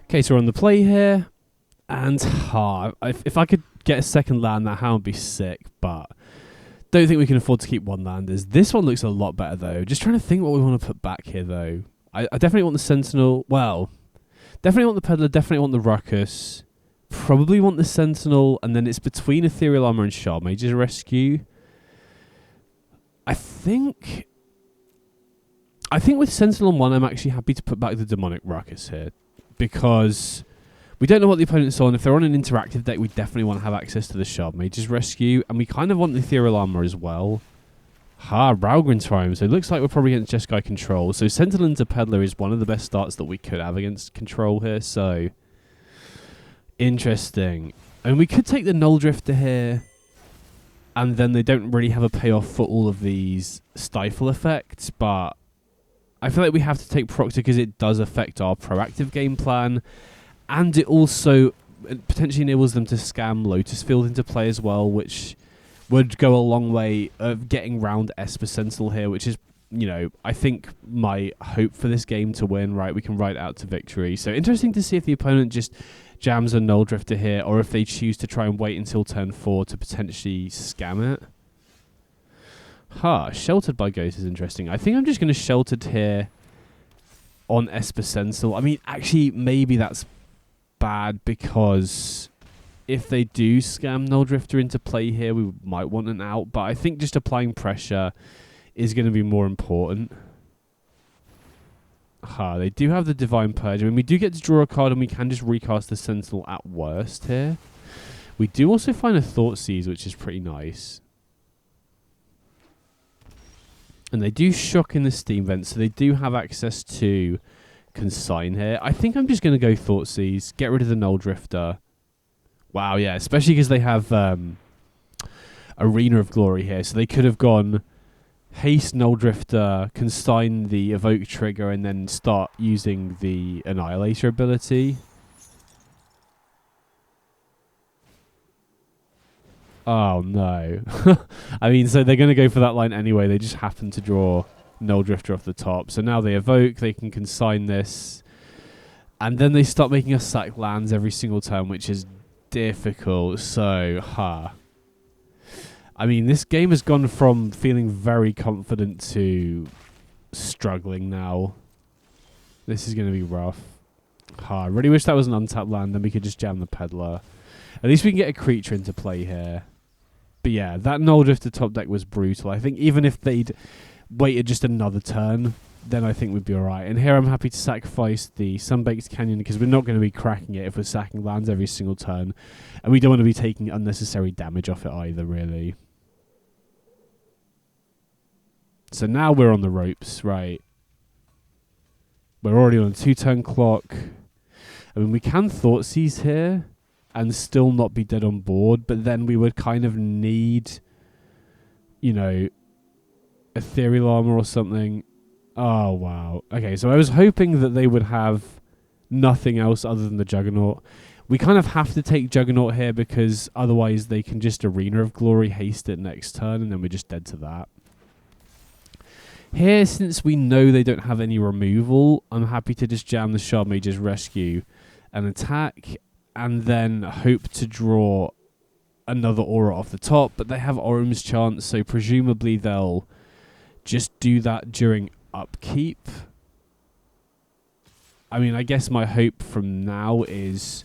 Okay, so we're on the play here, and if I could get a second land, that hand would be sick, but don't think we can afford to keep 1 landers. This one looks a lot better, though. Just trying to think what we want to put back here, though. I definitely want the Sentinel. Well, definitely want the Peddler, definitely want the Ruckus. Probably want the Sentinel, and then it's between Ethereal Armor and Shard Mage's Rescue. I think with Sentinel on 1, I'm actually happy to put back the Demonic Ruckus here, because we don't know what the opponent's on. If they're on an interactive deck, we definitely want to have access to the Shard Mage's Rescue, and we kind of want the Ethereal Armor as well. Ralgrin Triumph. So it looks like we're probably against Jeskai Control. So Sentinel into Peddler is one of the best starts that we could have against Control here, so interesting. And we could take the Null Drifter here, and then they don't really have a payoff for all of these Stifle effects, but I feel like we have to take Proctor because it does affect our proactive game plan, and it also potentially enables them to scam Lotus Field into play as well, which would go a long way of getting round Esper Sentinel here, which is, you know, I think my hope for this game to win, right? We can ride out to victory. So interesting to see if the opponent just jams a Null Drifter here, or if they choose to try and wait until turn 4 to potentially scam it. Sheltered by Ghost is interesting. I think I'm just going to Sheltered here on Esper Sentinel. I mean, actually, maybe that's bad, because if they do scam Null Drifter into play here, we might want an out. But I think just applying pressure is going to be more important. They do have the Divine Purge. I mean, we do get to draw a card, and we can just recast the Sentinel at worst here. We do also find a Thoughtseize, which is pretty nice. And they do shock in the Steam Vent, so they do have access to Consign here. I think I'm just going to go Thoughtseize, get rid of the Null Drifter. Wow, yeah, especially because they have Arena of Glory here, so they could have gone Haste Null Drifter, Consign the Evoke trigger, and then start using the Annihilator ability. Oh, no. I mean, so they're going to go for that line anyway. They just happen to draw Null Drifter off the top. So now they evoke, they can consign this. And then they start making us sack lands every single turn, which is difficult. So, I mean, this game has gone from feeling very confident to struggling now. This is going to be rough. I really wish that was an untapped land, then we could just jam the Peddler. At least we can get a creature into play here. But yeah, that Null Drifter top deck was brutal. I think even if they'd waited just another turn, then I think we'd be alright. And here I'm happy to sacrifice the Sunbaked Canyon, because we're not going to be cracking it if we're sacking lands every single turn. And we don't want to be taking unnecessary damage off it either, really. So now we're on the ropes, right? We're already on a 2-turn clock. I mean, we can Thoughtseize here and still not be dead on board, but then we would kind of need, you know, Ethereal Armor or something. Oh, wow. Okay, so I was hoping that they would have nothing else other than the Juggernaut. We kind of have to take Juggernaut here, because otherwise they can just Arena of Glory, haste it next turn, and then we're just dead to that. Here, since we know they don't have any removal, I'm happy to just jam the Shard Mage's Rescue and attack, and then hope to draw another aura off the top. But they have Orum's Chant, so presumably they'll just do that during upkeep. I mean, I guess my hope from now is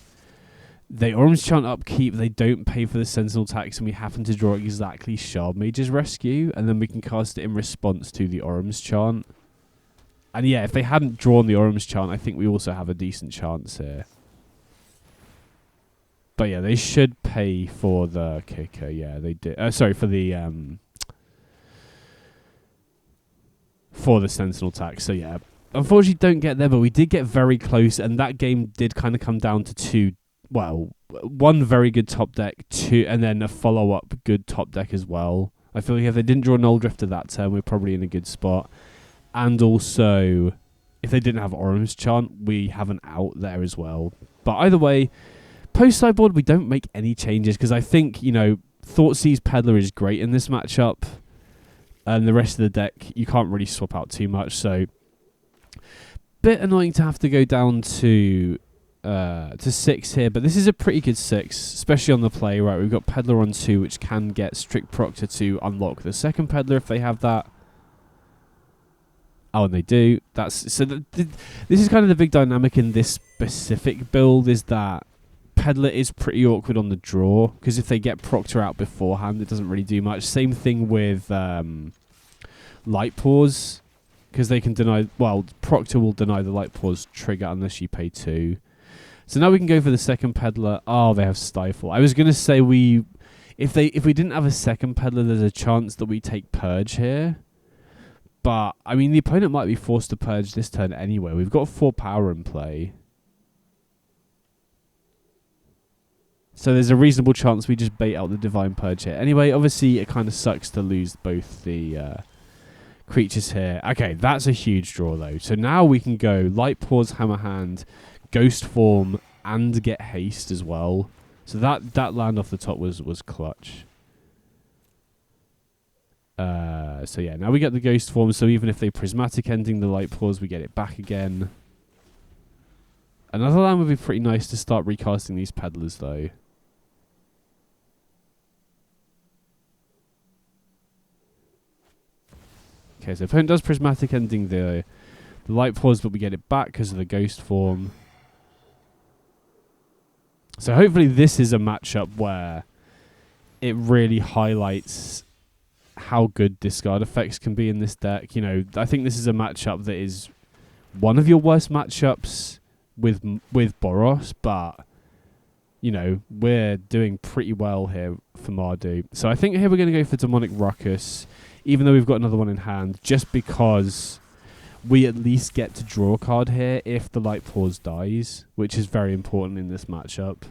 they Orum's Chant upkeep, they don't pay for the Sentinel tax, and we happen to draw exactly Shard Mage's Rescue, and then we can cast it in response to the Orum's Chant. And yeah, if they hadn't drawn the Orum's Chant, I think we also have a decent chance here. But yeah, they should pay for the kicker. Yeah, they did. Sorry, for the Sentinel tax. So yeah, unfortunately don't get there, but we did get very close, and that game did kind of come down to one very good top deck, and then a follow-up good top deck as well. I feel like if they didn't draw Null Drifter that turn, we're probably in a good spot. And also, if they didn't have Orum's Chant, we have an out there as well. But either way, post-sideboard, we don't make any changes, because I think, you know, Thoughtseize Peddler is great in this matchup, and the rest of the deck, you can't really swap out too much, so bit annoying to have to go down to 6 here, but this is a pretty good 6, especially on the play, right? We've got Peddler on 2, which can get Strict Proctor to unlock the second Peddler if they have that. Oh, and they do. This is kind of the big dynamic in this specific build, is that Peddler is pretty awkward on the draw, because if they get Proctor out beforehand, it doesn't really do much. Same thing with Light Pause, because they can deny... Well, Proctor will deny the Light Pause trigger unless you pay 2. So now we can go for the second Peddler. Oh, they have Stifle. I was going to say if we didn't have a second Peddler, there's a chance that we take Purge here. But, I mean, the opponent might be forced to Purge this turn anyway. We've got 4 power in play. So there's a reasonable chance we just bait out the Divine Purge here. Anyway, obviously, it kind of sucks to lose both the creatures here. Okay, that's a huge draw though. So now we can go Light Paws, Hammer Hand, Ghost Form, and get haste as well. So that land off the top was clutch. So yeah, now we get the Ghost Form. So even if they Prismatic Ending the Light Paws, we get it back again. Another land would be pretty nice to start recasting these Peddlers though. Okay, so opponent does Prismatic Ending the Light Paws, but we get it back because of the Ghost Form. So hopefully this is a matchup where it really highlights how good discard effects can be in this deck. You know, I think this is a matchup that is one of your worst matchups with Boros, but you know, we're doing pretty well here for Mardu. So I think here we're going to go for Demonic Ruckus, even though we've got another one in hand, just because we at least get to draw a card here if the Light Paws dies, which is very important in this matchup.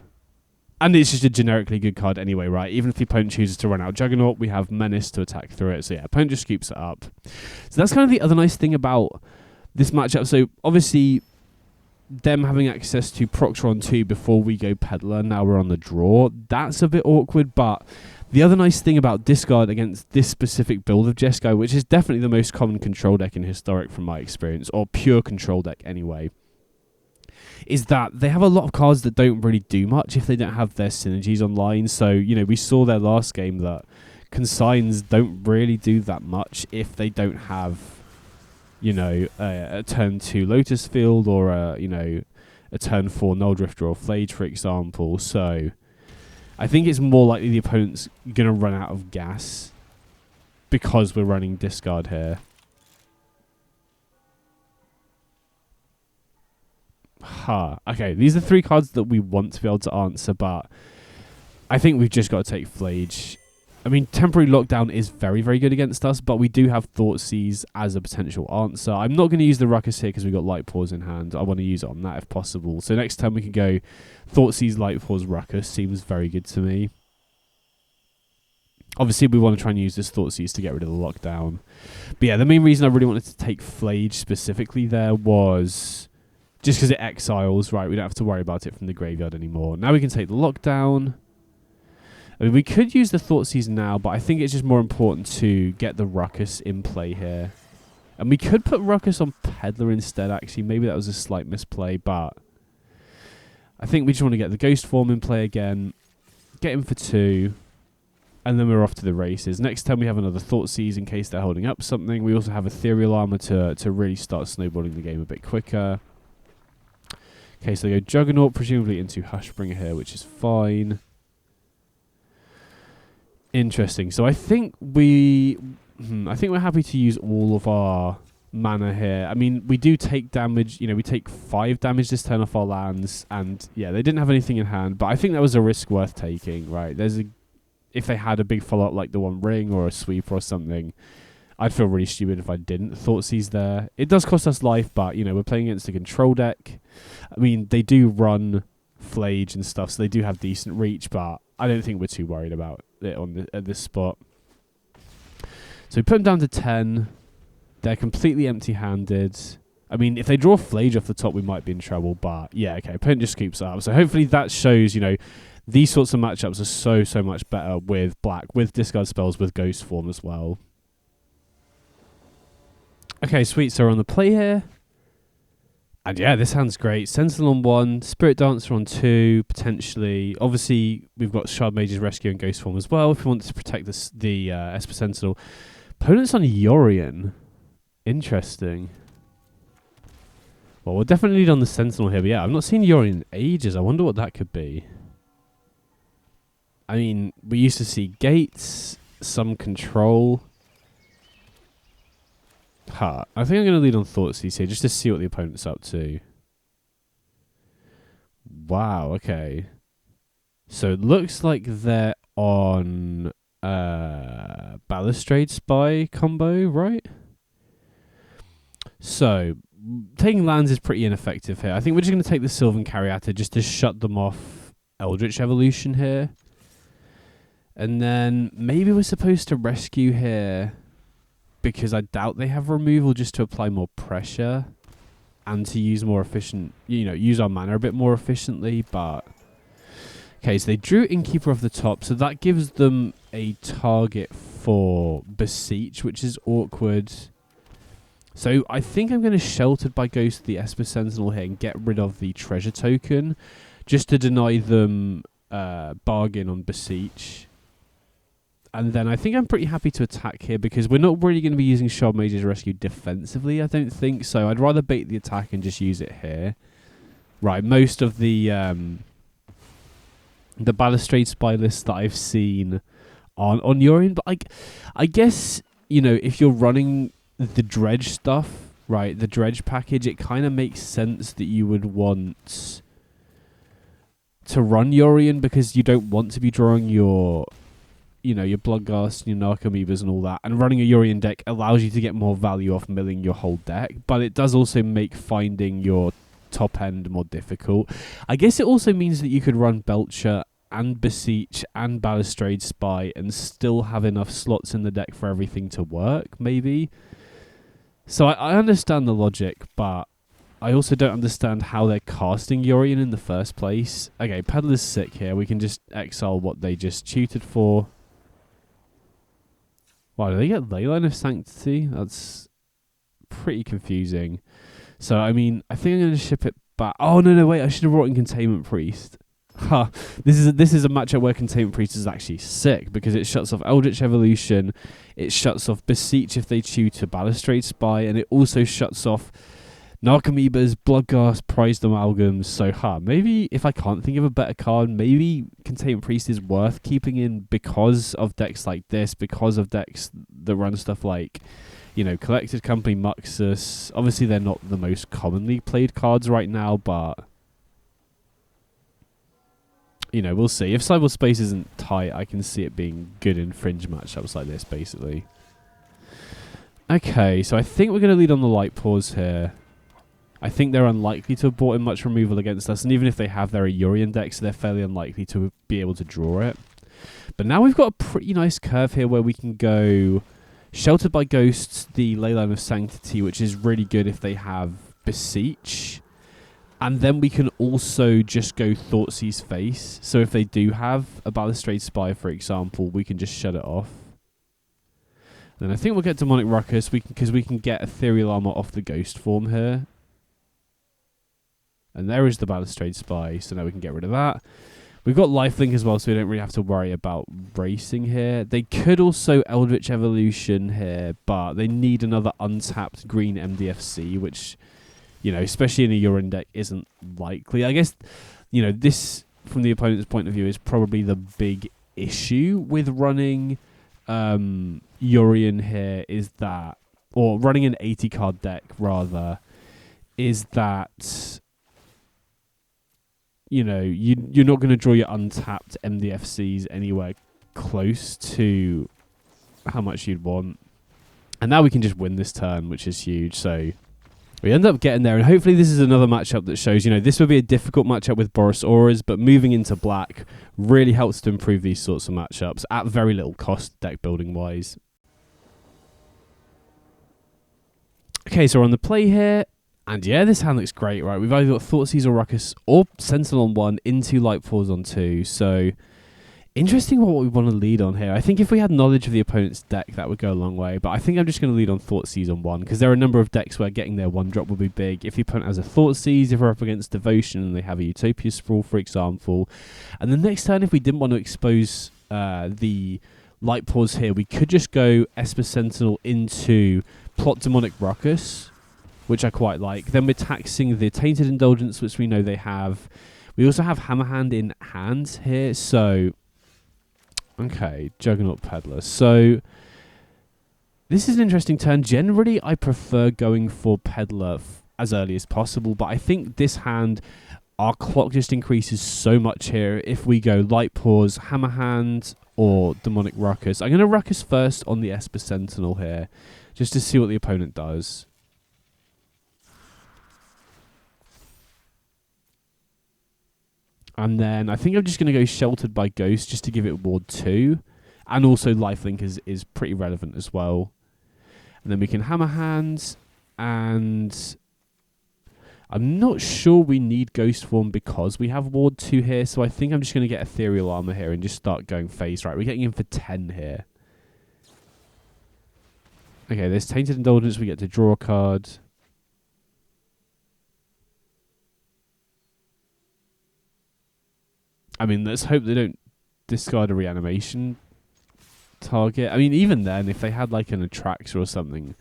And it's just a generically good card anyway, right? Even if the opponent chooses to run out Juggernaut, we have Menace to attack through it. So yeah, opponent just scoops it up. So that's kind of the other nice thing about this matchup. So obviously, them having access to Proctron 2 before we go Peddler, now we're on the draw. That's a bit awkward, but the other nice thing about discard against this specific build of Jeskai, which is definitely the most common control deck in Historic from my experience, or pure control deck anyway, is that they have a lot of cards that don't really do much if they don't have their synergies online. So, you know, we saw their last game that Consigns don't really do that much if they don't have, you know, a turn 2 Lotus Field or a turn 4 Null Drifter or Flage, for example. So I think it's more likely the opponent's going to run out of gas because we're running discard here. Okay, these are 3 cards that we want to be able to answer, but I think we've just got to take Flage. I mean, Temporary Lockdown is very, very good against us, but we do have Thoughtseize as a potential answer. I'm not going to use the Ruckus here because we've got Light Paws in hand. I want to use it on that if possible. So next time we can go Thoughtseize, Light Paws, Ruckus. Seems very good to me. Obviously, we want to try and use this Thoughtseize to get rid of the Lockdown. But yeah, the main reason I really wanted to take Flage specifically there was just because it exiles, right? We don't have to worry about it from the graveyard anymore. Now we can take the Lockdown. I mean, we could use the Thoughtseize now, but I think it's just more important to get the Ruckus in play here. And we could put Ruckus on Peddler instead, actually. Maybe that was a slight misplay, but I think we just want to get the Ghost Form in play again, get him for 2, and then we're off to the races. Next time we have another Thoughtseize in case they're holding up something. We also have Ethereal Armor to really start snowballing the game a bit quicker. Okay, so they go Juggernaut, presumably into Hushbringer here, which is fine. Interesting. So I think we're happy to use all of our mana here. I mean, we do take damage. You know, we take 5 damage this turn off our lands, and yeah, they didn't have anything in hand, but I think that was a risk worth taking, right? If they had a big follow-up like the One Ring or a Sweeper or something, I'd feel really stupid if I didn't Thoughtseize there. It does cost us life, but, you know, we're playing against a control deck. I mean, they do run Flage and stuff, so they do have decent reach, but I don't think we're too worried about it at this spot. So we put them down to 10. They're completely empty-handed. I mean, if they draw Flage off the top, we might be in trouble, but yeah, okay, opponent just scoops up. So hopefully that shows, you know, these sorts of matchups are so much better with black, with discard spells, with Ghost Form as well. Okay, sweet. So we're on the play here. And yeah, this hand's great. Sentinel on 1, Spirit Dancer on 2, potentially. Obviously, we've got Shard Mage's Rescue and Ghost Form as well if we want to protect the Esper Sentinel. Opponent's on Yorion. Interesting. Well, we'll definitely lead on the Sentinel here, but yeah, I've not seen Yorion in ages. I wonder what that could be. I mean, we used to see Gates, some control. I think I'm going to lead on Thoughtseize here just to see what the opponent's up to. Wow, okay. So it looks like they're on Balustrade Spy combo, right? So taking lands is pretty ineffective here. I think we're just going to take the Sylvan Caryata just to shut them off Eldritch Evolution here. And then maybe we're supposed to rescue here. because I doubt they have removal just to apply more pressure and to use more efficient, use our mana a bit more efficiently. But okay, so they drew Innkeeper off the top, so that gives them a target for Beseech, which is awkward. So I think I'm going to Sheltered by Ghost the Esper Sentinel here and get rid of the treasure token, just to deny them bargain on Beseech. And then I think I'm pretty happy to attack here because we're not really going to be using Shard Mage's Rescue defensively, I don't think. So I'd rather bait the attack and just use it here. Right, most of the Balustrade spy lists that I've seen aren't on Yorion. But I guess, if you're running the Dredge stuff, right, the Dredge package, it kind of makes sense that you would want to run Yorion because you don't want to be drawing your Bloodghast, your Narcomoebas and all that. And running a Yorion deck allows you to get more value off milling your whole deck, but it does also make finding your top end more difficult. I guess it also means that you could run Belcher and Beseech and Balustrade Spy and still have enough slots in the deck for everything to work, maybe. So I understand the logic, but I also don't understand how they're casting Yorion in the first place. Okay, Peddler's sick here. We can just exile what they just tutored for. Wow, do they get Leyline of Sanctity? That's pretty confusing. So, I mean, I think I'm going to ship it back. Oh, no, wait. I should have brought in Containment Priest. Ha! This is a matchup where Containment Priest is actually sick because it shuts off Eldritch Evolution, it shuts off Beseech if they tutor Balustrade Spy, and it also shuts off Narcomoebas, Bloodghast, Prized Amalgams. So, maybe if I can't think of a better card, maybe Containment Priest is worth keeping in because of decks like this, because of decks that run stuff like, Collected Company, Muxus. Obviously, they're not the most commonly played cards right now, but we'll see. If Sideboard Space isn't tight, I can see it being good in fringe matchups like this, basically. Okay, so I think we're going to lead on the Light Pause here. I think they're unlikely to have brought in much removal against us, and even if they have, they're a Yorion deck, so they're fairly unlikely to be able to draw it. But now we've got a pretty nice curve here where we can go Sheltered by Ghosts, the Leyline of Sanctity, which is really good if they have Beseech. And then we can also just go Thoughtseize Face. So if they do have a Balustrade Spy, for example, we can just shut it off. Then I think we'll get Demonic Ruckus because we can get Ethereal Armor off the Ghost form here. And there is the Balustrade Spy, so now we can get rid of that. We've got Lifelink as well, so we don't really have to worry about racing here. They could also Eldritch Evolution here, but they need another untapped green MDFC, which, especially in a Yorion deck, isn't likely. I guess, this, from the opponent's point of view, is probably the big issue with running Yorion here is that, or running an 80-card deck, rather, is that you're not going to draw your untapped MDFCs anywhere close to how much you'd want. And now we can just win this turn, which is huge. So we end up getting there, and hopefully this is another matchup that shows, this would be a difficult matchup with Boros Auras, but moving into black really helps to improve these sorts of matchups at very little cost deck building wise. Okay, so we're on the play here. And yeah, this hand looks great, right? We've either got Thoughtseize or Ruckus or Sentinel on 1, into Light Pause on 2. So, interesting what we want to lead on here. I think if we had knowledge of the opponent's deck, that would go a long way. But I think I'm just going to lead on Thoughtseize on 1, because there are a number of decks where getting their 1-drop would be big. If the opponent has a Thoughtseize, if we're up against Devotion and they have a Utopia Sprawl, for example. And the next turn, if we didn't want to expose the Light Pause here, we could just go Esper Sentinel into Plot Demonic Ruckus, which I quite like. Then we're taxing the Tainted Indulgence, which we know they have. We also have Hammerhand in hand here. So, okay, Juggernaut Peddler. So, this is an interesting turn. Generally, I prefer going for Peddler as early as possible, but I think this hand, our clock just increases so much here. If we go Light Pause, Hammerhand, or Demonic Ruckus. I'm going to Ruckus first on the Esper Sentinel here, just to see what the opponent does. And then I think I'm just going to go Sheltered by Ghost just to give it Ward 2. And also Lifelink is pretty relevant as well. And then we can Hammer Hands, and I'm not sure we need Ghost Form because we have Ward 2 here, so I think I'm just going to get Ethereal Armor here and just start going phase. Right, we're getting in for 10 here. Okay, there's Tainted Indulgence, we get to draw a card. I mean, let's hope they don't discard a reanimation target. I mean, even then, if they had like an Atraxa or something,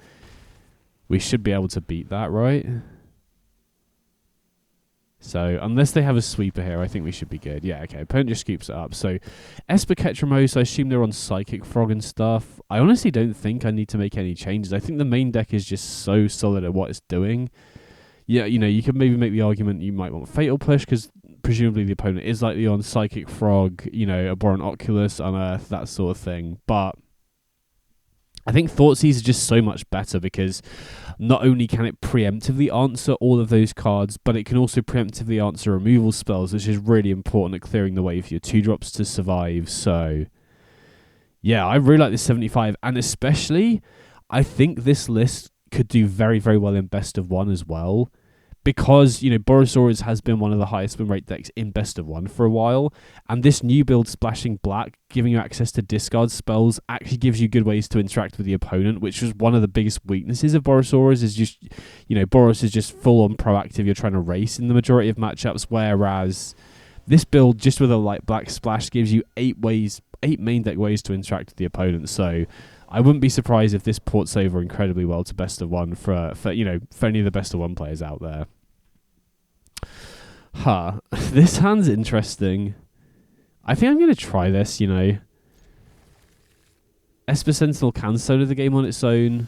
we should be able to beat that, right? So, unless they have a sweeper here, I think we should be good. Yeah, okay, opponent just scoops it up. So, Esper, Ketramose, I assume they're on Psychic Frog and stuff. I honestly don't think I need to make any changes. I think the main deck is just so solid at what it's doing. Yeah, you know, you can maybe make the argument you might want Fatal Push, because presumably the opponent is likely on Psychic Frog, you know, Abhorrent Oculus, Unearth, that sort of thing. But I think Thoughtseize is just so much better because not only can it preemptively answer all of those cards, but it can also preemptively answer removal spells, which is really important at clearing the way for your 2-drops to survive. So, yeah, I really like this 75, and especially, I think this list could do very, very well in Best of 1 as well. Because, you know, Borosaurus has been one of the highest win rate decks in Best of 1 for a while, and this new build Splashing Black, giving you access to discard spells, actually gives you good ways to interact with the opponent, which was one of the biggest weaknesses of Borosaurus, is just, you know, Boros is just full-on proactive, you're trying to race in the majority of matchups, whereas this build, just with a light black splash, gives you 8 main deck ways to interact with the opponent, so I wouldn't be surprised if this ports over incredibly well to Best of 1 for you know, for any of the Best of 1 players out there. This hand's interesting. I think I'm going to try this, you know. Esper Sentinel can solo the game on its own.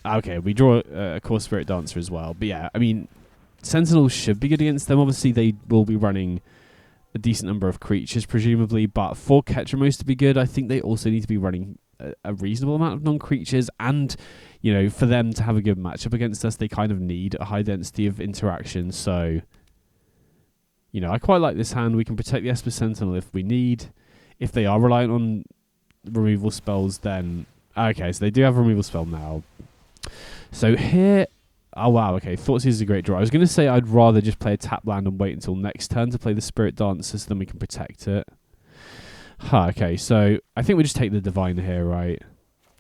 Okay, we draw a Core Spirit Dancer as well. But yeah, I mean, Sentinel should be good against them. Obviously, they will be running a decent number of creatures, presumably. But for Ketramose to be good, I think they also need to be running a reasonable amount of non-creatures, and you know, for them to have a good matchup against us, they kind of need a high density of interaction. So, you know, I quite like this hand. We can protect the Esper Sentinel if we need. If they are reliant on removal spells, then okay, so they do have a removal spell now. So here, oh wow, okay, Thoughtseize is a great draw. I was going to say I'd rather just play a tap land and wait until next turn to play the Spirit Dancer, so then we can protect it. Okay, so I think we just take the Diviner here, right?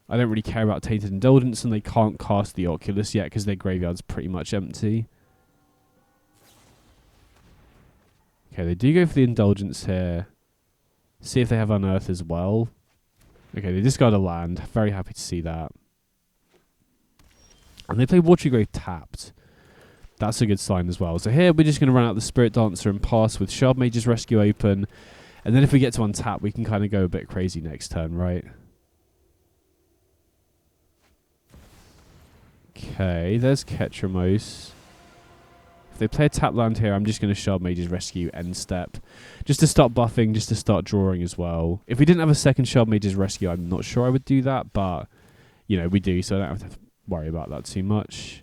I don't really care about Tainted Indulgence, and they can't cast the Oculus yet because their graveyard's pretty much empty. Okay, they do go for the Indulgence here. See if they have Unearth as well. Okay, they discard a land. Very happy to see that. And they play Watery Grave tapped. That's a good sign as well. So here we're just going to run out the Spirit Dancer and pass with Shard Mage's Rescue open. And then if we get to untap, we can kind of go a bit crazy next turn, right? Okay, there's Ketramose. If they play a tap land here, I'm just going to Shard Mage's Rescue end step. Just to start buffing, just to start drawing as well. If we didn't have a second Shard Mage's Rescue, I'm not sure I would do that. But, you know, we do, so I don't have to worry about that too much.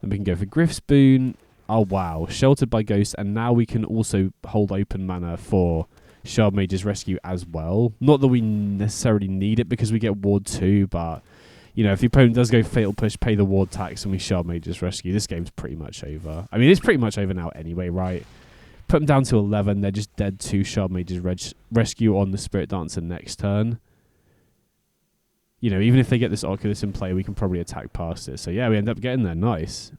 Then we can go for Griff Spoon. Oh, wow. Sheltered by Ghost. And now we can also hold open mana for Shard Mage's Rescue as well. Not that we necessarily need it because we get Ward 2, but, you know, if the opponent does go Fatal Push, pay the Ward tax, and we Shard Mage's Rescue, this game's pretty much over. I mean, it's pretty much over now anyway, right? Put them down to 11, they're just dead to Shard Mage's Rescue on the Spirit Dancer next turn. You know, even if they get this Oculus in play, we can probably attack past it. So yeah, we end up getting there. Nice.